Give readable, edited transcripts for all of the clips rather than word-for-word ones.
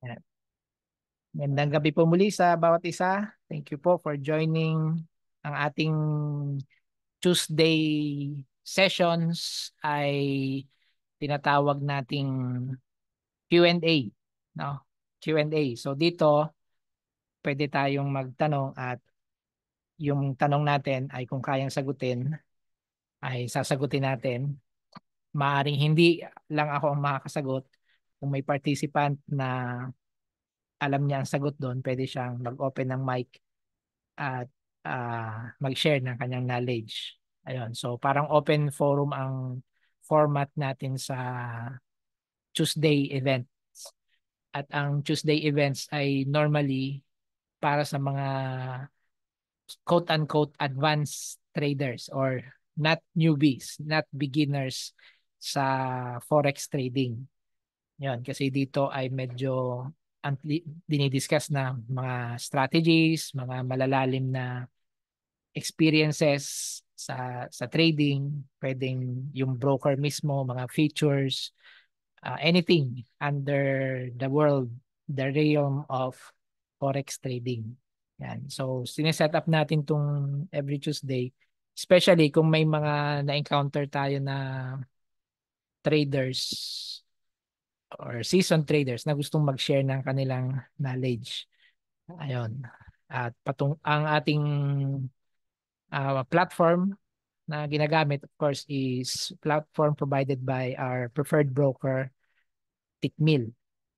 Ayan. Magandang gabi po muli sa bawat isa. Thank you po for joining ang ating Tuesday sessions ay tinatawag nating Q&A, no? Q&A. So dito pwede tayong magtanong at yung tanong natin ay kung kayang sagutin ay sasagutin natin. Maaring hindi lang ako ang makakasagot. Kung may participant na alam niya ang sagot doon, pwede siyang mag-open ng mic at mag-share ng kanyang knowledge. Ayun. So parang open forum ang format natin sa Tuesday event. At ang Tuesday events ay normally para sa mga quote-unquote advanced traders or not newbies, not beginners sa forex trading. Yan, kasi dito ay medyo dinidiscuss na mga strategies, mga malalalim na experiences sa trading, pwedeng yung broker mismo, mga features, anything under the world, the realm of forex trading. Yan. So, sineset up natin tong every Tuesday, especially kung may mga na-encounter tayo na traders or seasoned traders na gustong mag-share ng kanilang knowledge. Ayun. At ang ating platform na ginagamit, of course, is platform provided by our preferred broker, Tickmill.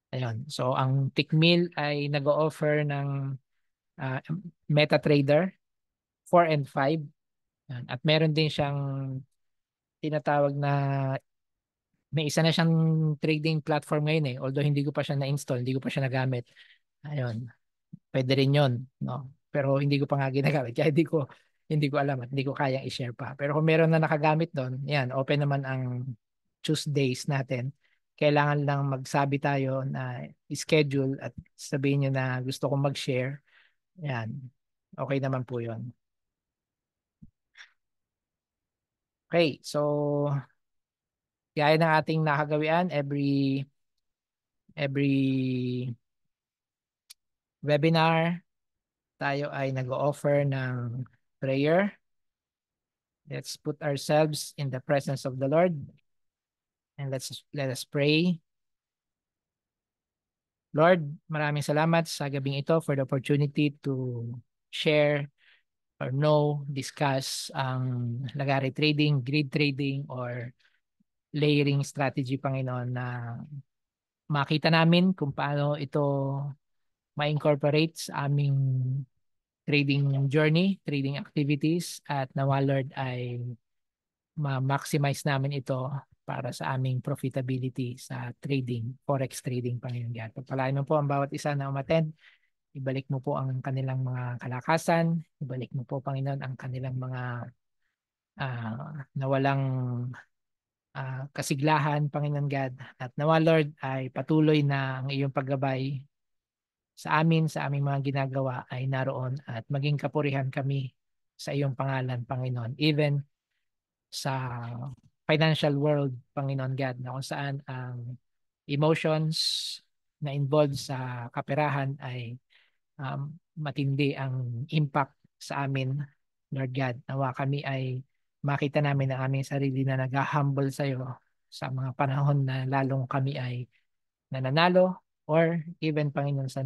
Ayun. So, ang Tickmill ay nag-o-offer ng MetaTrader 4 and 5. Yan. At meron din siyang tinatawag na may isa na siyang trading platform ngayon eh. Although hindi ko pa siya na-install, hindi ko pa siya nagamit. Ayun. Pwede rin yun, no? Pero hindi ko pa nga ginagamit. Kaya hindi ko alam at hindi ko kayang i-share pa. Pero kung meron na nakagamit doon, yan, open naman ang Tuesdays natin. Kailangan lang magsabi tayo na schedule at sabihin nyo na gusto kong mag-share. Yan. Okay naman po yun. Okay, so gaya ng ating nakagawian every webinar, tayo ay nag-o-offer ng prayer. Let's put ourselves in the presence of the Lord and let us pray. Lord, maraming salamat sa gabing ito for the opportunity to share or discuss ang lagari trading, grid trading, or layering strategy, Panginoon, na makita namin kung paano ito ma-incorporate sa aming trading journey, trading activities, at nawa Lord ay ma-maximize namin ito para sa aming profitability sa trading, forex trading, Panginoon God. Pagpalain mo po ang bawat isa na umattend. Ibalik mo po ang kanilang mga kalakasan. Ibalik mo po, Panginoon, ang kanilang mga nawalang kasiglahan, Panginoon God. At nawa Lord ay patuloy na ang iyong paggabay sa amin, sa aming mga ginagawa ay naroon at maging kapurihan kami sa iyong pangalan, Panginoon. Even sa financial world, Panginoon God, na kung saan ang emotions na involved sa kaperahan ay matindi ang impact sa amin, Lord God. Nawa kami ay makita namin ang aming sarili na nag-humble sa iyo sa mga panahon na lalong kami ay nananalo or even, Panginoon, sa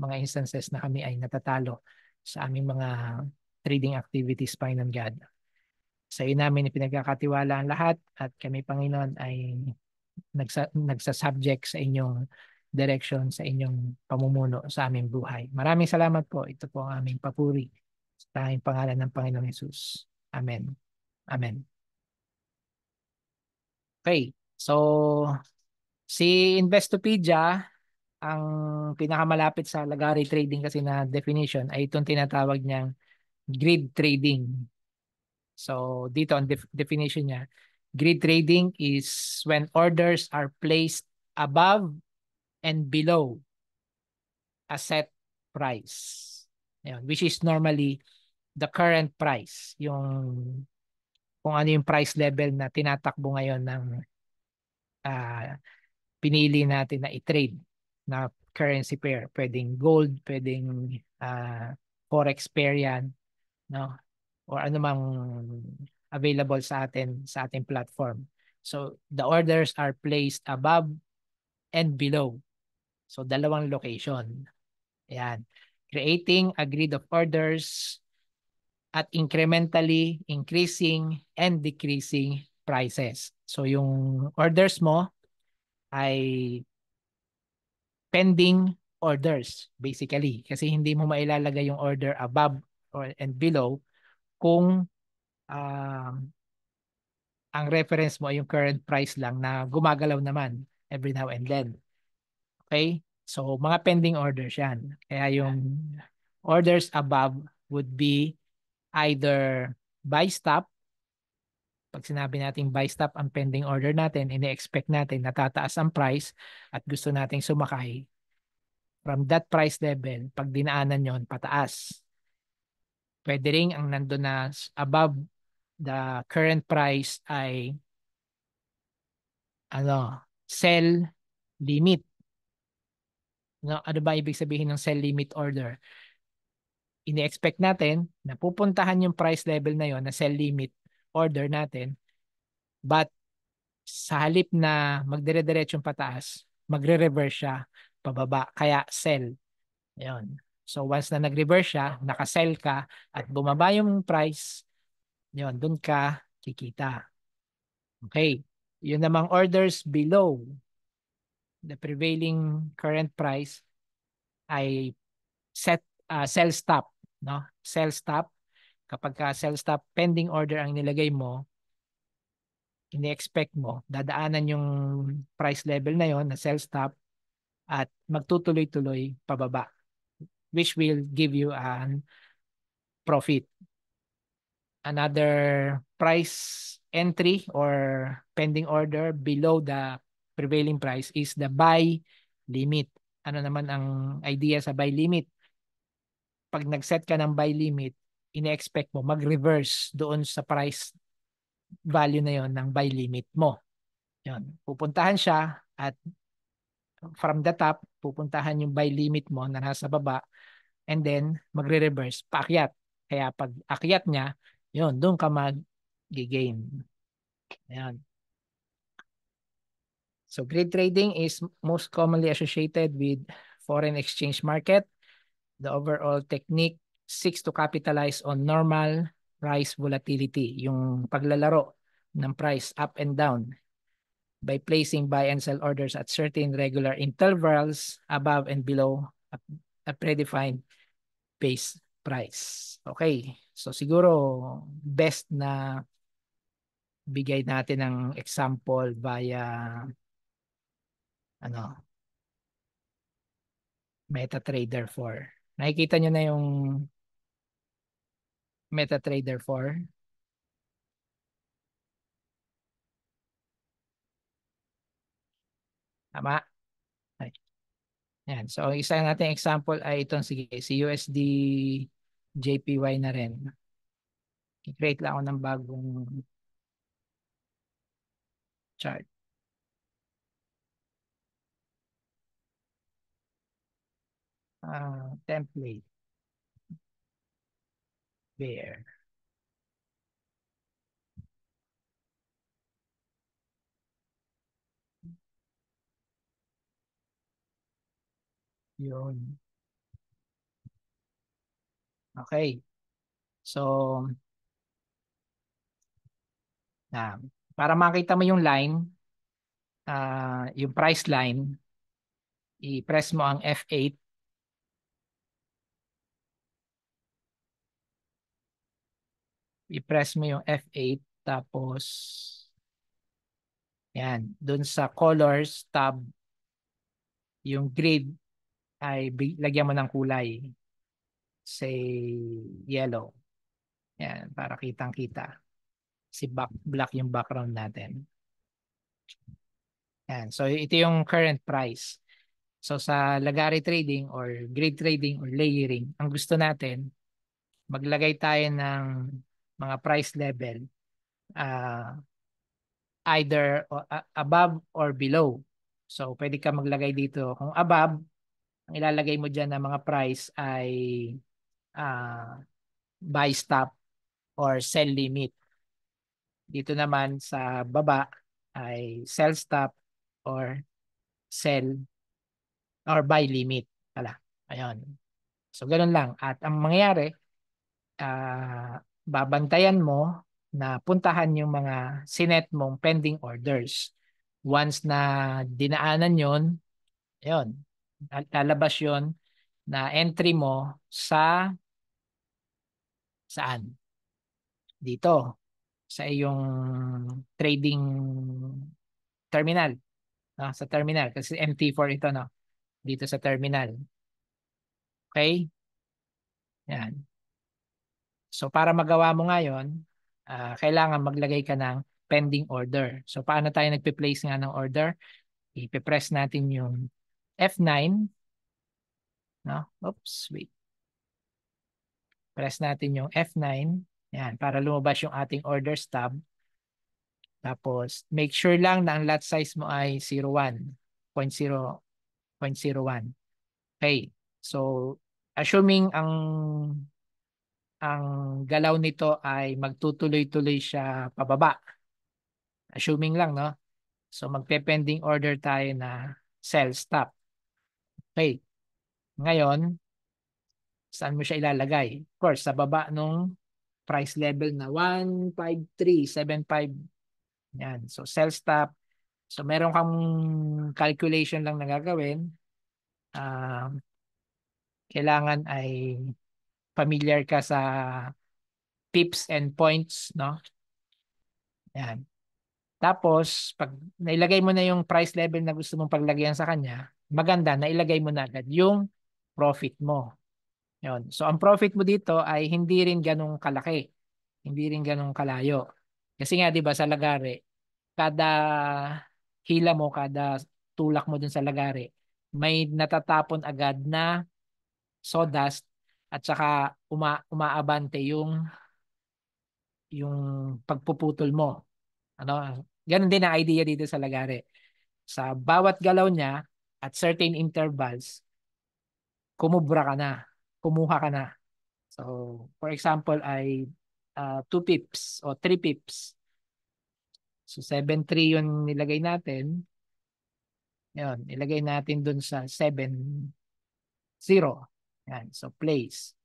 mga instances na kami ay natatalo sa aming mga trading activities, Panginoon God. Sa iyo namin ipinagkakatiwala ang lahat at kami, Panginoon, ay nagsasubject sa inyong direction, sa inyong pamumuno sa aming buhay. Maraming salamat po. Ito po ang aming papuri sa tanging pangalan ng Panginoong Hesus. Amen. Amen. Okay. So, si Investopedia, ang pinakamalapit sa lagari trading kasi na definition ay itong tinatawag niyang grid trading. So, dito ang definition niya, grid trading is when orders are placed above and below a set price. Ayan, which is normally the current price, yung kung ano yung price level na tinatakbo ngayon ng pinili natin na i-trade, na currency pair. Pwedeng gold, pwedeng forex pair yan, no? Or anumang available sa ating platform. So the orders are placed above and below. So dalawang location. Ayan. Creating a grid of orders at incrementally increasing and decreasing prices. So yung orders mo ay pending orders basically kasi hindi mo mailalagay yung order above or and below kung um, ang reference mo ay yung current price lang na gumagalaw naman every now and then. Okay? So mga pending orders yan. Kaya yung orders above would be either buy stop. Pag sinabi natin buy stop ang pending order natin, ini-expect natin na tataas ang price at gusto nating sumakay from that price level, pag dinaanan yon pataas. Pwede rin ang nandun na above the current price ay sell limit. No, ano ba ibig sabihin ng sell limit order? Ini-expect natin na pupuntahan yung price level na yon na sell limit order natin, but sa halip na magdire-diretsong pataas, magre-reverse siya pababa, kaya sell. Ayun. So once na nag-reverse siya, naka-sell ka at bumaba yung price, yun, dun ka kikita. Okay. Yun namang orders below the prevailing current price ay sell stop, no? Sell stop. Kapag ka sell stop pending order ang nilagay mo, ini-expect mo, dadaanan yung price level na yon na sell stop at magtutuloy-tuloy pababa, which will give you an profit. Another price entry or pending order below the prevailing price is the buy limit. Ano naman ang idea sa buy limit? Pag nag-set ka ng buy limit, ine-expect mo mag-reverse doon sa price value na yon ng buy limit mo. Yon. Pupuntahan siya at from the top, pupuntahan yung buy limit mo na nasa baba and then magre-reverse, paakyat. Kaya pag akyat niya, yun, doon ka mag-gain. Ayan. So grid trading is most commonly associated with foreign exchange market. The overall technique seeks to capitalize on normal price volatility, yung paglalaro ng price up and down by placing buy and sell orders at certain regular intervals above and below a predefined base price. Okay. So siguro best na bigay natin ng example via MetaTrader 4. Nakikita nyo na yung MetaTrader 4. Tama? Ay. Yan. So isa nating example ay itong sige, si USD JPY na rin. I-create lang ako ng bagong chart. Template. Bear. Yun. Okay. So, para makita mo yung line, yung price line, i-press mo ang F8. I-press mo yung F8 tapos yan, dun sa colors tab, yung grid ay lagyan mo ng kulay. Say yellow. Yan, para kitang-kita. Black yung background natin. Yan, so ito yung current price. So sa Lagari trading or grid trading or layering, ang gusto natin, maglagay tayo ng mga price level either above or below. So pwede ka maglagay dito kung above, Ang ilalagay mo dyan na mga price ay buy stop or sell limit. Dito naman sa baba ay sell stop or sell or buy limit pala. Ayun. So, ganun lang. At ang mangyayari, babantayan mo na puntahan yung mga sinet mong pending orders. Once na dinaanan yon, ayun, lalabas yon na entry mo sa saan? Dito sa iyong trading terminal. No? Sa terminal kasi MT4 ito, no? Dito sa terminal. Okay? Yan. So para magawa mo ngayon, kailangan maglagay ka ng pending order. So paano tayo nagpe-place nga ng order? Ipe-press natin yung F9, no? Oops, wait. Press natin yung F9. Yan, para lumabas yung ating orders tab. Tapos make sure lang na ang lot size mo ay 01, 0.01. Okay. So assuming ang galaw nito ay magtutuloy-tuloy siya pababa. Assuming lang, no? So magpe-pending order tayo na sell stop. Okay. Ngayon, saan mo siya ilalagay? Of course, sa baba nung price level na 15375. Yan. So sell stop. So meron kang calculation lang na gagawin. Kailangan ay familiar ka sa pips and points, no? Yan. Tapos, pag nailagay mo na yung price level na gusto mong paglagyan sa kanya, maganda na ilagay mo na agad yung profit mo. Yun. So, ang profit mo dito ay hindi rin ganong kalaki. Hindi rin ganong kalayo. Kasi nga, di ba, sa lagari, kada hila mo, kada tulak mo dun sa lagari, may natatapon agad na sawdust at saka umaabante yung pagpuputol mo. Ano? Ganun din ang idea dito sa lagari. Sa bawat galaw niya at certain intervals, kumubra ka na. Kumuha ka na. So, for example ay 2 pips o 3 pips. So, 7.3 yung nilagay natin. Yun, ilagay natin dun sa 7.0. Yan, so place.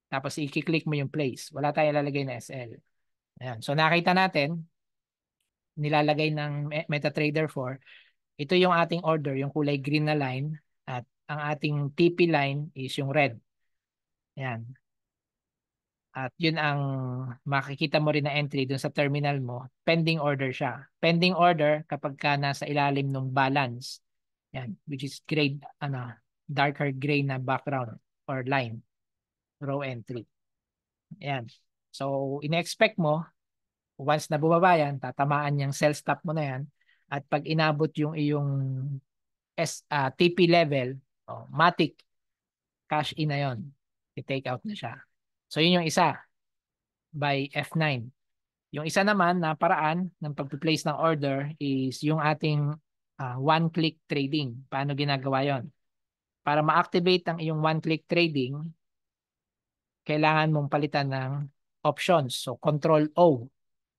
Tapos i-click mo yung place. Wala tayong lalagay na SL. Ayan. So nakita natin, nilalagay ng MetaTrader 4. Ito yung ating order, yung kulay green na line. At ang ating TP line is yung red. Ayan. At yun ang makikita mo rin na entry dun sa terminal mo. Pending order siya. Pending order kapag ka nasa ilalim ng balance. Yan, which is gray, darker gray na background or line. Row entry. Yan. So, ina-expect mo, once na bumaba yan, tatamaan yung sell stop mo na yan. At pag inabot yung iyong TP level, matic, cash in na yon. I-take out na siya. So, yun yung isa by F9. Yung isa naman na paraan ng pag-place ng order is yung ating one-click trading. Paano ginagawa yon? Para ma-activate ang iyong one-click trading, kailangan mong palitan ng options. So, Control O.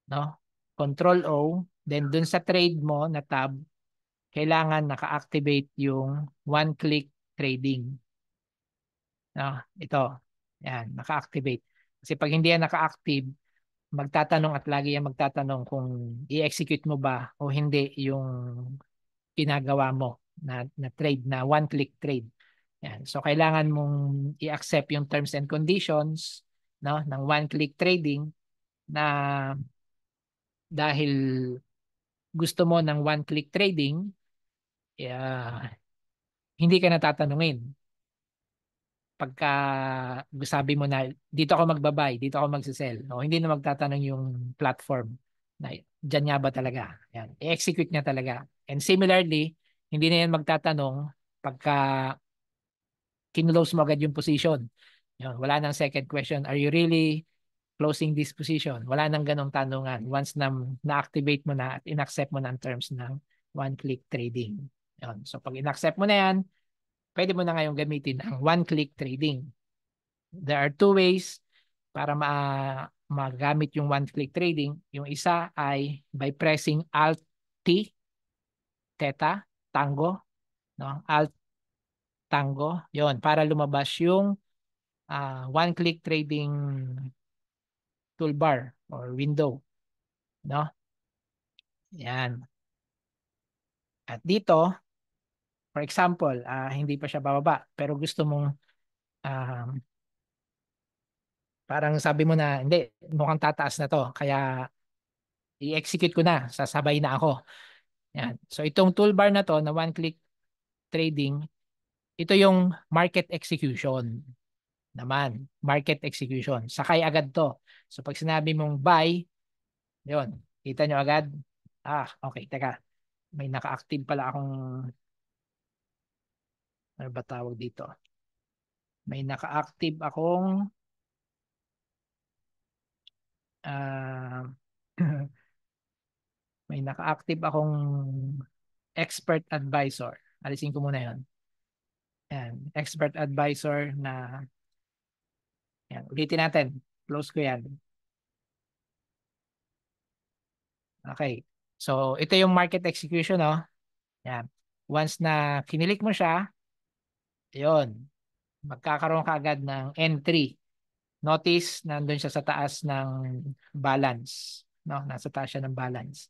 No? Control O. Then, dun sa trade mo na tab, kailangan naka-activate yung one-click trading. No? Ito. Yan, naka-activate. Kasi pag hindi yan naka-active, magtatanong at lagi yan magtatanong kung i-execute mo ba o hindi yung ginagawa mo na trade, na one-click trade. Yan. So, kailangan mong i-accept yung terms and conditions, no, ng one-click trading na dahil gusto mo ng one-click trading, hindi ka natatanungin. Pagka sabi mo na dito ako magbabay, dito ako magsisell, o hindi na magtatanong yung platform na dyan nga ba talaga. Yan. I-execute niya talaga. And similarly, hindi na yan magtatanong pagka kinlose mo agad yung position. Yan. Wala nang second question. Are you really closing this position? Wala nang ganong tanungan once na-activate mo na at in-accept mo na ang terms ng one-click trading. Yan. So pag in-accept mo na yan, pwede mo na ngayong gamitin ang one-click trading. There are two ways para magamit yung one-click trading. Yung isa ay by pressing Alt-T, Theta, Tango, no? Alt-Tango, yon para lumabas yung one-click trading toolbar or window, no? Yan. At dito, for example, hindi pa siya bababa, pero gusto mong um, parang sabi mo na, hindi, mukhang tataas na to, kaya i-execute ko na, sasabay na ako. Yan. So itong toolbar na to na one-click trading, ito yung market execution naman. Market execution. Sakay agad to. So pag sinabi mong buy, yun, kita nyo agad. Okay, teka. May naka-active pala akong, ano ba tawag dito? May naka-active akong uh, may naka-active akong expert advisor. Alisin ko muna yun. Yan, expert advisor na yan, ulitin natin. Close ko yan. Okay. So, ito yung market execution, no? Yan. Once na kinilik mo siya, yun, magkakaroon ka agad ng entry. Notice, nandun siya sa taas ng balance. No? Nasa taas siya ng balance.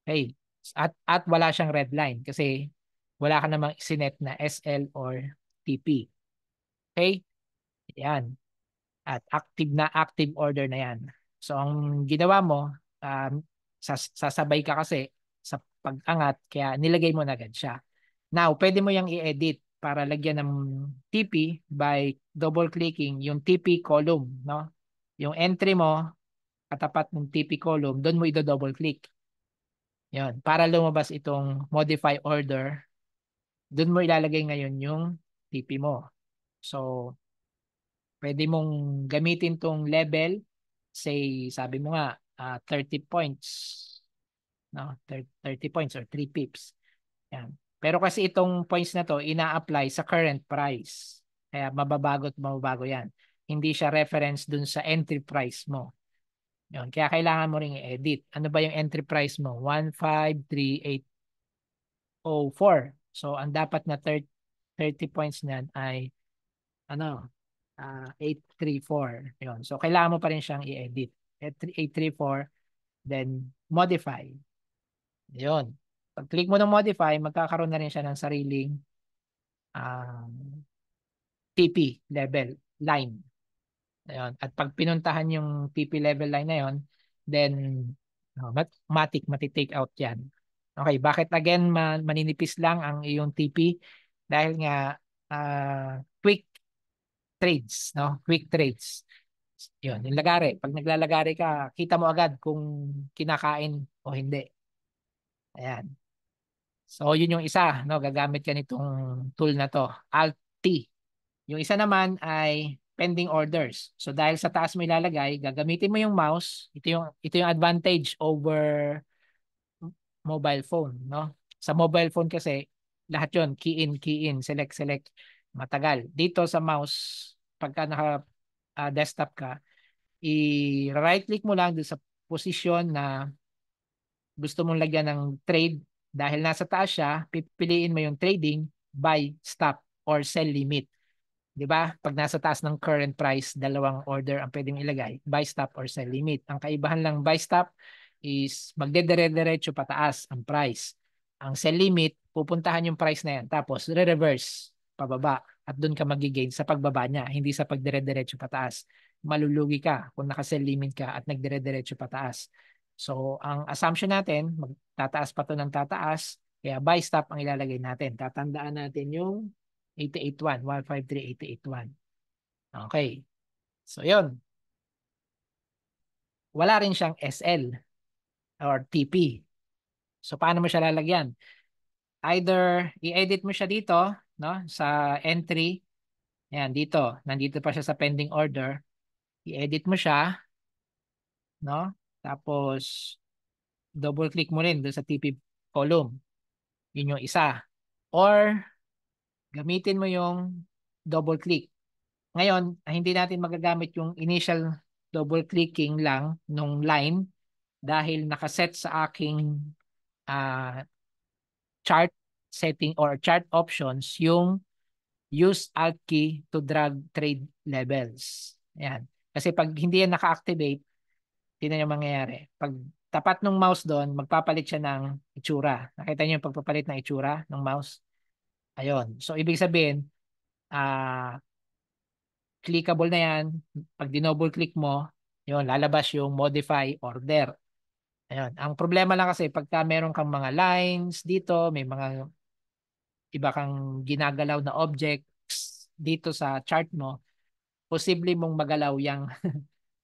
Okay. At wala siyang red line kasi wala ka namang isinet na SL or TP. Okay? Yan. At active order na yan. So, ang ginawa mo, sasabay ka kasi sa pag-angat, kaya nilagay mo na agad siya. Now, pwede mo yung i-edit para lagyan ng TP by double-clicking yung TP column. No? Yung entry mo, katapat ng TP column, doon mo i-double-click. Yun. Para lumabas itong modify order, doon mo ilalagay ngayon yung TP mo. So, pwede mong gamitin tong level, say, sabi mo nga, 30 points, no? 30 points or 3 pips. Yan. Pero kasi itong points na to, ina-apply sa current price. Kaya mababago at mababago yan. Hindi siya reference dun sa entry price mo. Yun. Kaya kailangan mo ring i-edit. Ano ba yung entry price mo? 153804. So, ang dapat na 30 points niyan ay ano, 834. Yun. So, kailangan mo pa rin siyang i-edit. 834, then modify. Yun. Pag-click mo ng modify, magkakaroon na rin siya ng sariling um, TP level line. Ayun. At pag pinuntahan yung TP level line na yon, then matitake out yan. Okay, bakit again maninipis lang ang iyong TP? Dahil nga quick trades, no? Quick trades. Yun, yung lagari. Pag naglalagari ka, kita mo agad kung kinakain o hindi. Ayan. So, yun yung isa, no? Gagamit ka nitong tool na to. Alt-T. Yung isa naman ay pending orders. So, dahil sa taas mo ilalagay, gagamitin mo yung mouse. Ito yung advantage over mobile phone, no? Sa mobile phone kasi, lahat yun, key in, select. Matagal. Dito sa mouse, pagka naka-desktop ka, i-right click mo lang doon sa posisyon na gusto mong lagyan ng trade. Dahil nasa taas siya, pipiliin mo yung trading, buy, stop, or sell limit. 'Di ba? Pag nasa taas ng current price, dalawang order ang pwedeng ilagay, buy stop or sell limit. Ang kaibahan lang buy stop is magdedire-diretso pataas ang price. Ang sell limit, pupuntahan yung price na yan, tapos re-reverse pababa at doon ka magigain sa pagbaba niya, hindi sa pagdire-diretso pataas. Malulugi ka kung naka-sell limit ka at nagdire-diretso pataas. So, ang assumption natin, magtataas pa to ng tataas, kaya buy stop ang ilalagay natin. Tatandaan natin yung 881, 153,881. Okay. So, yun. Wala rin siyang SL or TP. So, paano mo siya lalagyan? Either i-edit mo siya dito, no, sa entry. Yan, dito. Nandito pa siya sa pending order. I-edit mo siya, no? Tapos, double click mo rin doon sa TP column. Yun yung isa. Or, gamitin mo yung double click. Ngayon, hindi natin magagamit yung initial double clicking lang nung line dahil nakaset sa aking ah, chart setting or chart options yung use alt key to drag trade levels. Yan. Kasi pag hindi yan naka-activate, tingnan yung mangyayari. Pag tapat ng mouse doon, magpapalit siya ng itsura. Nakita niyo yung pagpapalit ng itsura ng mouse? Ayun. So, ibig sabihin, ah clickable na yan. Pag dinouble click mo, yun, lalabas yung modify order. Ayun. Ang problema lang kasi pagka meron kang mga lines dito, may mga iba kang ginagalaw na objects dito sa chart mo, posible mong magalaw yung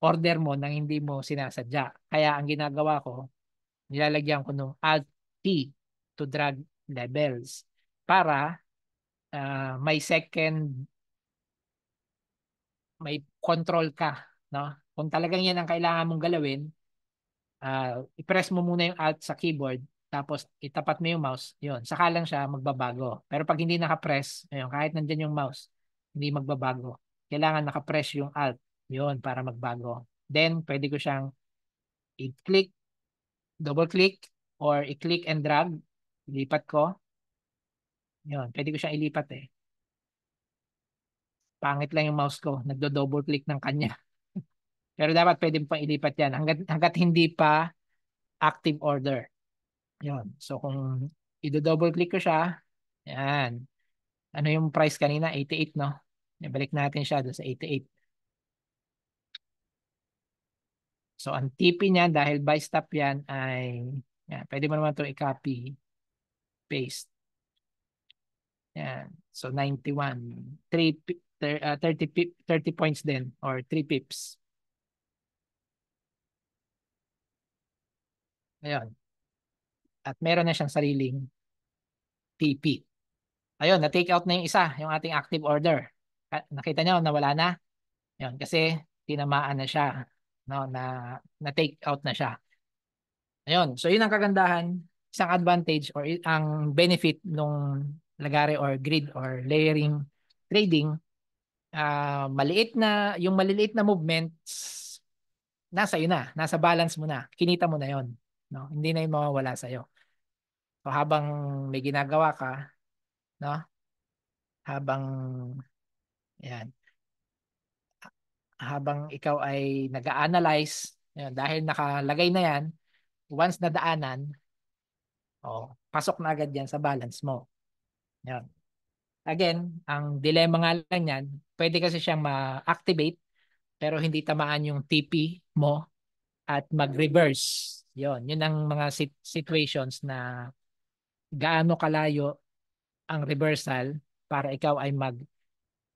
order mo nang hindi mo sinasadya. Kaya ang ginagawa ko, nilalagyan ko ng Alt T to drag levels para may control ka, no? Kung talagang yan ang kailangan mong galawin, i-press mo muna yung Alt sa keyboard, tapos itapat mo yung mouse, yun, saka lang siya magbabago. Pero pag hindi naka-press, ayun, kahit nandyan yung mouse, hindi magbabago. Kailangan naka-press yung Alt, yun, para magbago. Then, pwede ko siyang i-click, double-click, or i-click and drag, ilipat ko, yun, pwede ko siyang ilipat eh. Pangit lang yung mouse ko, nagdo-double click ng kanya. Pero dapat pwede mo pang ilipat yan hanggat hindi pa active order. Yun. So kung i-double click ko siya, yan. Ano yung price kanina? 88, no? Ibalik natin siya doon sa 88. So ang TP niya dahil buy stop yan ay yan, pwede mo naman 'to i-copy, paste. Yan. So 91, 30 points din or 3 pips. Ayun. At meron na siyang sariling TP. Ayun, na-take out na yung isa, yung ating active order. Nakita nyo, nawala na. Yun, kasi tinamaan na siya. No, na-take out na siya. Ayun, so yun ang kagandahan, isang advantage or ang benefit nung lagare or grid or layering trading. Maliit na, yung maliliit na movements, nasa iyo na, nasa balance mo na, kinita mo na yon, no? Hindi na yung mawawala sa'yo. So habang may ginagawa ka, no? Habang, yan, habang ikaw ay nag-a-analyze, yan, dahil nakalagay na yan, once nadaanan, oh, pasok na agad yan sa balance mo. Yan. Again, ang dilemma nga lang yan, pwede kasi siyang ma-activate pero hindi tamaan yung TP mo at mag-reverse. Yun ang mga situations na gaano kalayo ang reversal para ikaw ay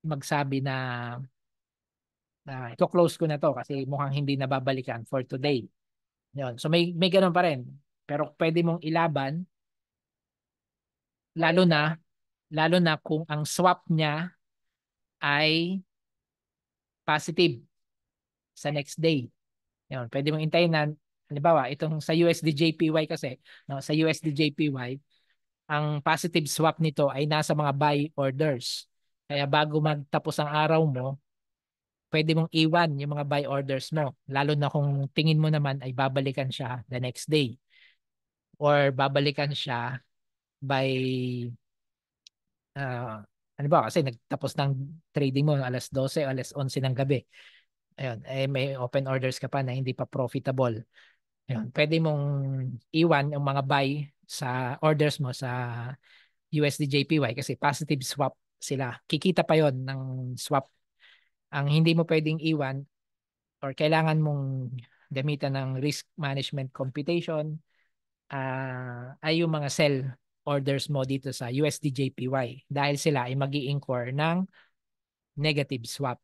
magsabi na ito-close ko na to kasi mukhang hindi nababalikan for today. Yun. So may ganun pa rin. Pero pwede mong ilaban lalo na lalo na kung ang swap niya ay positive sa next day. Yun. Pwede mong intayin na halimbawa itong sa USD-JPY kasi, no, sa USD-JPY ang positive swap nito ay nasa mga buy orders. Kaya bago magtapos ang araw mo, pwede mong iwan yung mga buy orders mo. Lalo na kung tingin mo naman ay babalikan siya the next day or babalikan siya by ano ba kasi nagtapos ng trading mo alas 12 o alas 11 ng gabi. Ayun, eh may open orders ka pa na hindi pa profitable. Ayun, pwede mong iwan yung mga buy sa orders mo sa USD-JPY kasi positive swap sila. Kikita pa yon ng swap. Ang hindi mo pwedeng iwan or kailangan mong gamitan ng risk management computation ay yung mga sell orders mo dito sa USD-JPY dahil sila ay mag-i-incur ng negative swap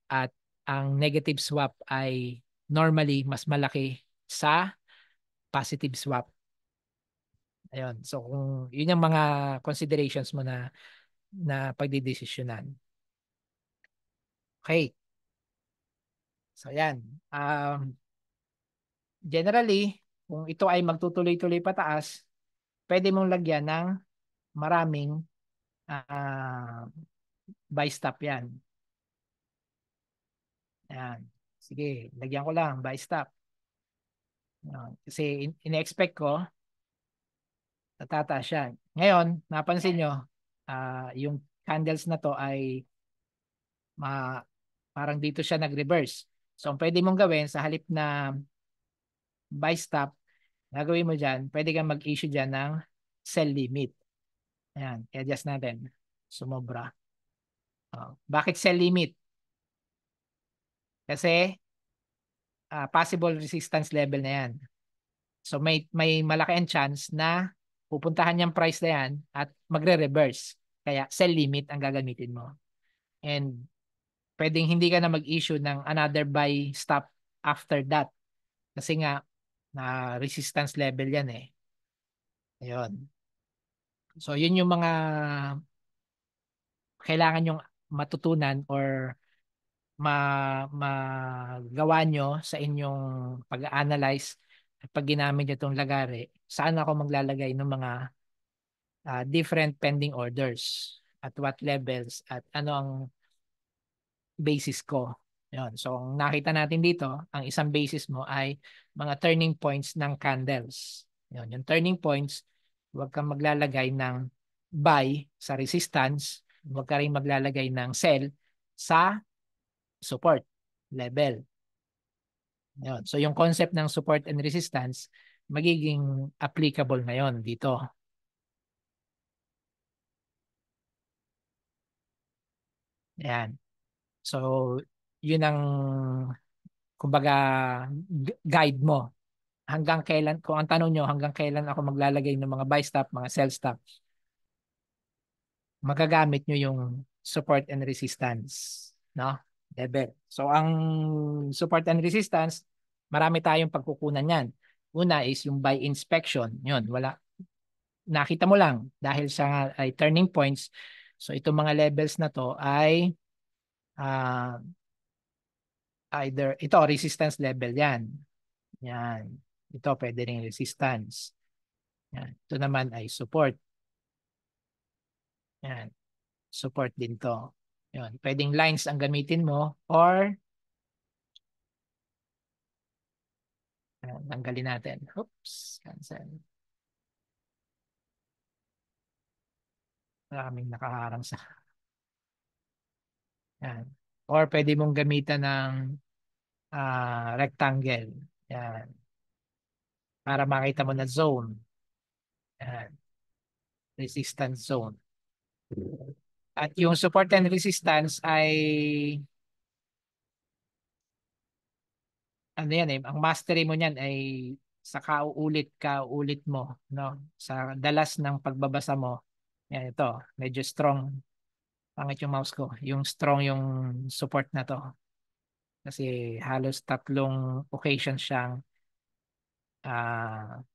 at ang negative swap ay normally mas malaki sa positive swap. Ayun. So kung yun yung mga considerations mo na pagdidesisyonan. Okay. So yan. Generally, kung ito ay magtutuloy-tuloy pataas, pwede mong lagyan ng maraming Ah, buy stop yan. Yan. Sige, lagyan ko lang, buy stop. Yan. Kasi in-expect ko, natataas yan. Ngayon, napansin nyo, yung candles na to ay ma parang dito siya nag-reverse. So, ang pwede mong gawin sa halip na buy stop, gagawin mo dyan, pwede kang mag-issue dyan ng sell limit. Ayan, i-adjust natin. Sumobra. Bakit sell limit? Kasi possible resistance level na yan. So may malaki ang chance na pupuntahan yung price na yan at magre-reverse. Kaya sell limit ang gagamitin mo. And pwedeng hindi ka na mag-issue ng another buy stop after that. Kasi nga na resistance level yan eh. Ayun. So yun yung mga kailangan yung matutunan or magawa nyo sa inyong pag-analyze at pag ginamit nyo itong lagari, saan ako maglalagay ng mga different pending orders at what levels at ano ang basis ko. Yun. So, ang nakita natin dito, ang isang basis mo ay mga turning points ng candles. Yun. Yung turning points, huwag kang maglalagay ng buy sa resistance, huwag ka rin maglalagay ng sell sa support level. Yun. So, yung concept ng support and resistance, magiging applicable ngayon dito. Ayan. So, yun ang kumbaga guide mo. Hanggang kailan, kung ang tanong nyo, hanggang kailan ako maglalagay ng mga buy stop, mga sell stop, magagamit nyo yung support and resistance, no? Level. So, ang support and resistance, marami tayong pagkukunan yan. Una is yung buy inspection. Yun, wala. Nakita mo lang dahil sa ay turning points. So, itong mga levels na to ay uh, either, ito, resistance level yan. Yan. Ito, pwede rin resistance. Yan. Ito naman ay support. Yan. Support din to. Yan. Pwedeng lines ang gamitin mo or tanggalin natin. Oops. Cancel. Maraming nakaharang sa yan. Or pwede mong gamitan ng rectangle. Yan. Para makita mo na zone. Yan. Resistance zone. At yung support and resistance ay ano yan eh, ang mastery mo niyan ay sa kauulit mo, no? Sa dalas ng pagbabasa mo. Yan ito, medyo strong. Pangit yung mouse ko. Yung strong yung support na to. Kasi halos 3 occasion siyang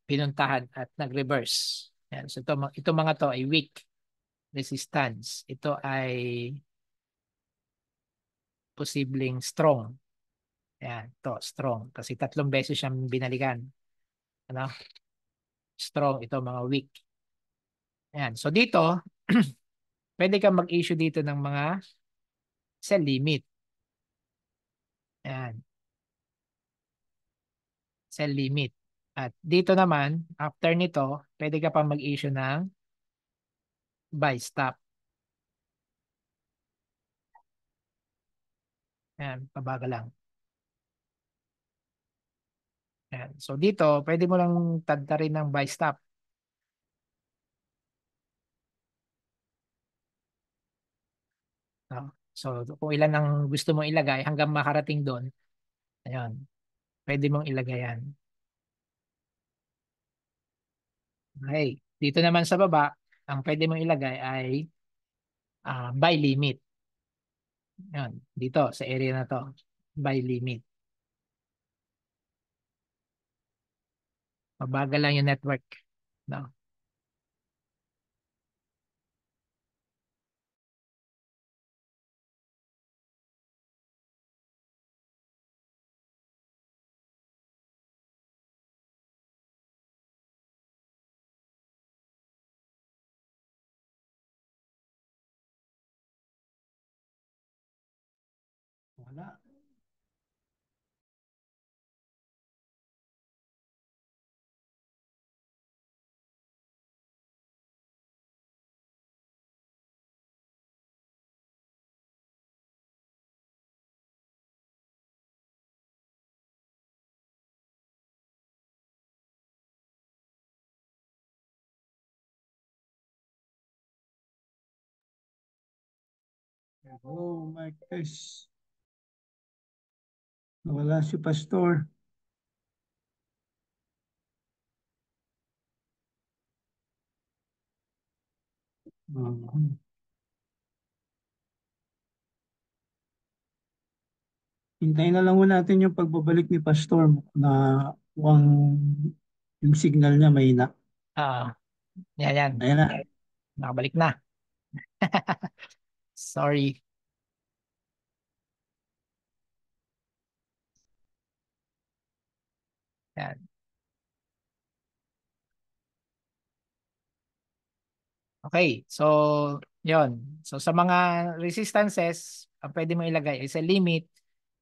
pinuntahan at nag-reverse. Yan. So ito mga to ay weak resistance. Ito ay posibleng strong. Yan, to strong. Kasi 3 beses siyang binalikan. Ano? Strong, ito mga weak. Yan. So dito, pwede kang mag-issue dito ng mga sell limit. Yan. Sell limit. At dito naman, after nito, pwede ka pa mag-issue ng buy stop. Yan, pabaga lang. Yan. So dito, pwede mo lang tadta rin ng buy stop. No? So kung ilan ang gusto mong ilagay hanggang makarating doon, ayun, pwede mong ilagay yan. Okay. Dito naman sa baba, ang pwede mong ilagay ay buy limit. Yan. Dito sa area na to, buy limit. Mabagal lang yung network. No? Oh, Marcos. Wala si Pastor. Mhm. Hintayin na lang mo natin yung pagbabalik ni Pastor na mukhang yung signal niya may na. Ah, yan, yan. Ayan na. Nakabalik na. Sorry. Yan. Okay, so yon. So sa mga resistances, ang pwede mo ilagay is a limit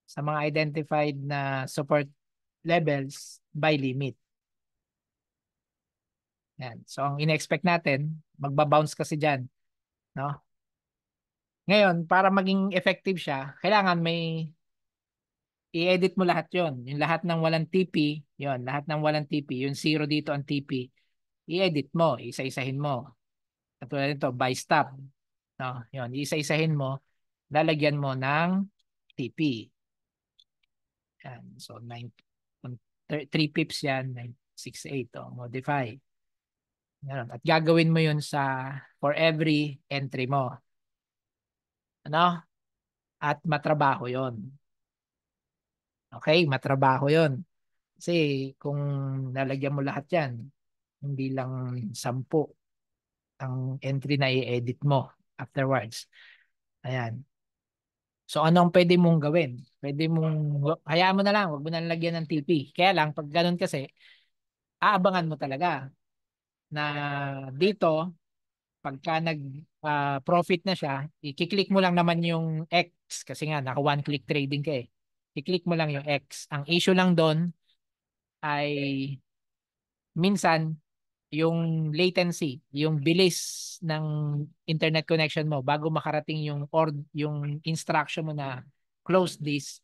sa mga identified na support levels by limit. Yan. So ang ina-expect natin, magba-bounce kasi diyan, no? Ngayon, para maging effective siya, kailangan may i-edit mo lahat 'yon. Yung lahat ng walang TP, 'yon, lahat ng walang TP, yung zero dito ang TP, i-edit mo, isa-isahin mo. Katulad nito, buy stop, no? 'Yon, isa-isahin mo, lalagyan mo ng TP. Yan. So, 3 pips yan, 968. Oh, modify. Yan. At gagawin mo yun for every entry mo. Ano? At matrabaho yon. Okay? Matrabaho yon. Kasi kung lalagyan mo lahat yan, hindi lang 10 ang entry na i-edit mo afterwards. Ayan. So, anong pwede mong gawin? Pwede mong, hayaan mo na lang, wag mo na lagyan ng TP. Kaya lang, pag ganun kasi, aabangan mo talaga na dito, pagka profit na siya, i-click mo lang naman yung X kasi nga naka one click trading ka eh. I-click mo lang yung X. Ang issue lang doon ay minsan yung latency, yung bilis ng internet connection mo bago makarating yung instruction mo na close this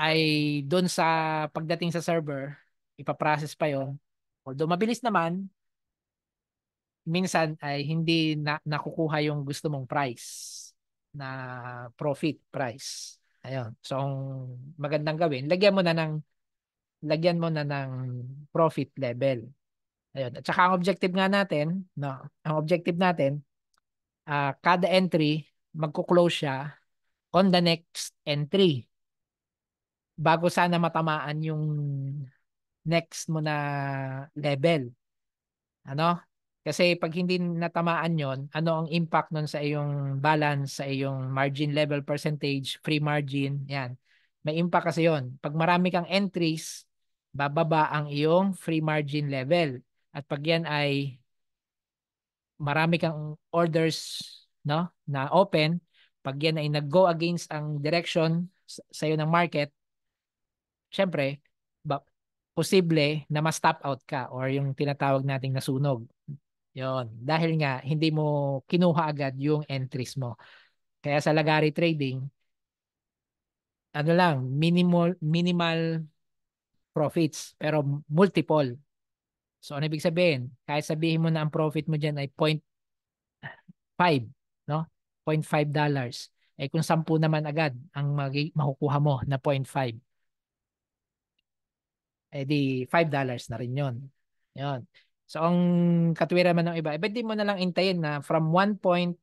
ay doon sa pagdating sa server, ipaprocess pa yon. Although mabilis naman, minsan ay hindi nakukuha yung gusto mong price na profit price. Ayun. So, ang magandang gawin, lagyan mo na ng profit level. Ayun. At saka ang objective nga natin, no, ang objective natin, kada entry, magko-close siya on the next entry bago sana matamaan yung next mo na level. Ano? Kasi pag hindi natamaan yon, ano ang impact nun sa iyong balance, sa iyong margin level percentage, free margin, yan. May impact kasi yon. Pag marami kang entries, bababa ang iyong free margin level. At pag yan ay marami kang orders, no, na open, pag yan ay nag-go against ang direction sa iyo ng market, syempre, ba, posible na ma-stop out ka or yung tinatawag nating nasunog. Yon, dahil nga hindi mo kinuha agad yung entries mo. Kaya sa Lagari Trading, ano lang, minimal profits pero multiple. So ano ibig sabihin? Kahit sabihin mo na ang profit mo diyan ay 0.5, no? $0.5. Eh kung 10 naman agad ang makukuha mo na 0.5, eh di $5 na rin 'yon. 'Yon. So ang katwiran man ng iba, eh pwede mo na lang intayin na from 1 point,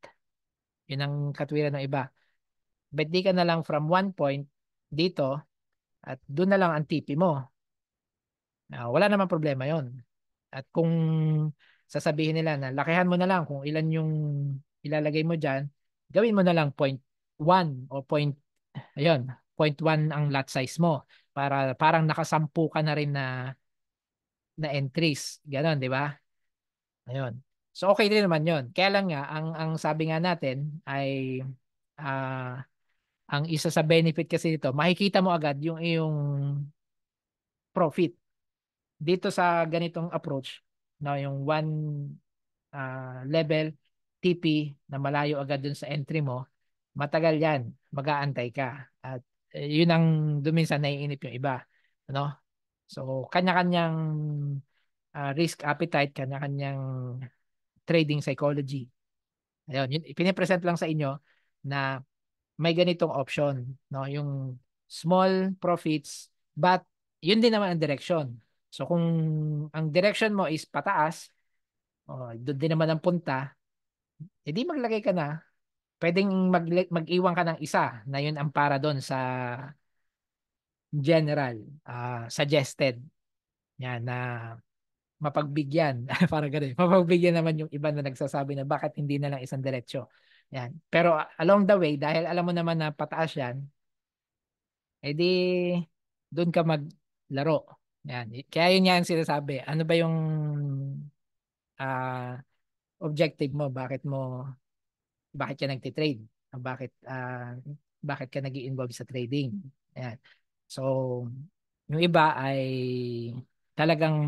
yun ang katwiran ng iba. Bet di ka na lang from 1 point dito at doon na lang ang TP mo. Wala namang problema yon. At kung sasabihin nila na lakihan mo na lang kung ilan yung ilalagay mo dyan, gawin mo na lang 0.1 o ayun, 0.1 ang lot size mo para parang nakasampu ka na rin na entries. Ganon, di ba? Ayun. So okay din naman yon. Kaya lang nga, ang sabi nga natin ay ah ang isa sa benefit kasi dito, makikita mo agad yung iyong profit. Dito sa ganitong approach, no, yung one level TP na malayo agad dun sa entry mo, matagal yan, mag-aantay ka. At yun ang duminsan naiinip yung iba. Ano? So, kanya-kanyang risk appetite, kanya-kanyang trading psychology. Ayun, yun, ipinipresent lang sa inyo na may ganitong option, no? Yung small profits, but yun din naman ang direction. So kung ang direction mo is pataas, doon din naman ang punta, edi maglagay ka na. Pwedeng mag-iwan ka ng isa na yun ang para doon sa general, suggested. Yan na mapagbigyan. Para ganun. Mapagbigyan naman yung iba na nagsasabi na bakit hindi na lang isang diretsyo. Yan. Pero along the way, dahil alam mo naman na pataas yan, edi doon ka maglaro. Yan. Kaya yun nga ang sinasabi. Ano ba yung ah, objective mo? Bakit ka nagtitrade? Bakit ka nag-i-involve sa trading? Ayan. So, yung iba ay talagang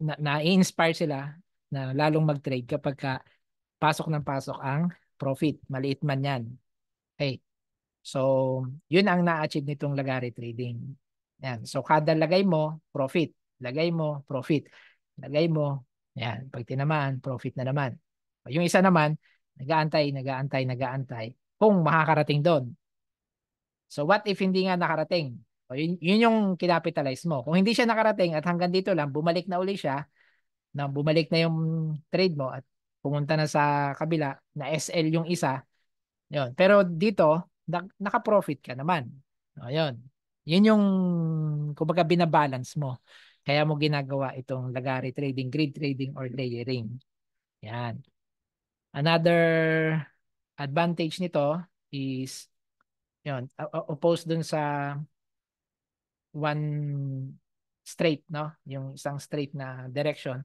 na-inspire sila na lalong mag-trade kapag pasok ng pasok ang profit. Maliit man yan. Okay. So, yun ang na-achieve nitong Lagari Trading. Yan. So, kada lagay mo, profit. Lagay mo, profit. Lagay mo, yan. Pag tinamaan, profit na naman. Yung isa naman, nag-aantay kung makakarating doon. So, what if hindi nga nakarating? O, yun yung kinapitalize mo. Kung hindi siya nakarating at hanggang dito lang, bumalik na uli siya, bumalik na yung trade mo at pumunta na sa kabila, na SL yung isa, yun. Pero dito, naka-profit ka naman. O, yun. Yun yung, kumbaga, binabalance mo. Kaya mo ginagawa itong Lagari trading, grid trading, or layering. Yan. Another advantage nito is, yun, opposed dun sa one straight, no? Yung isang straight na direction.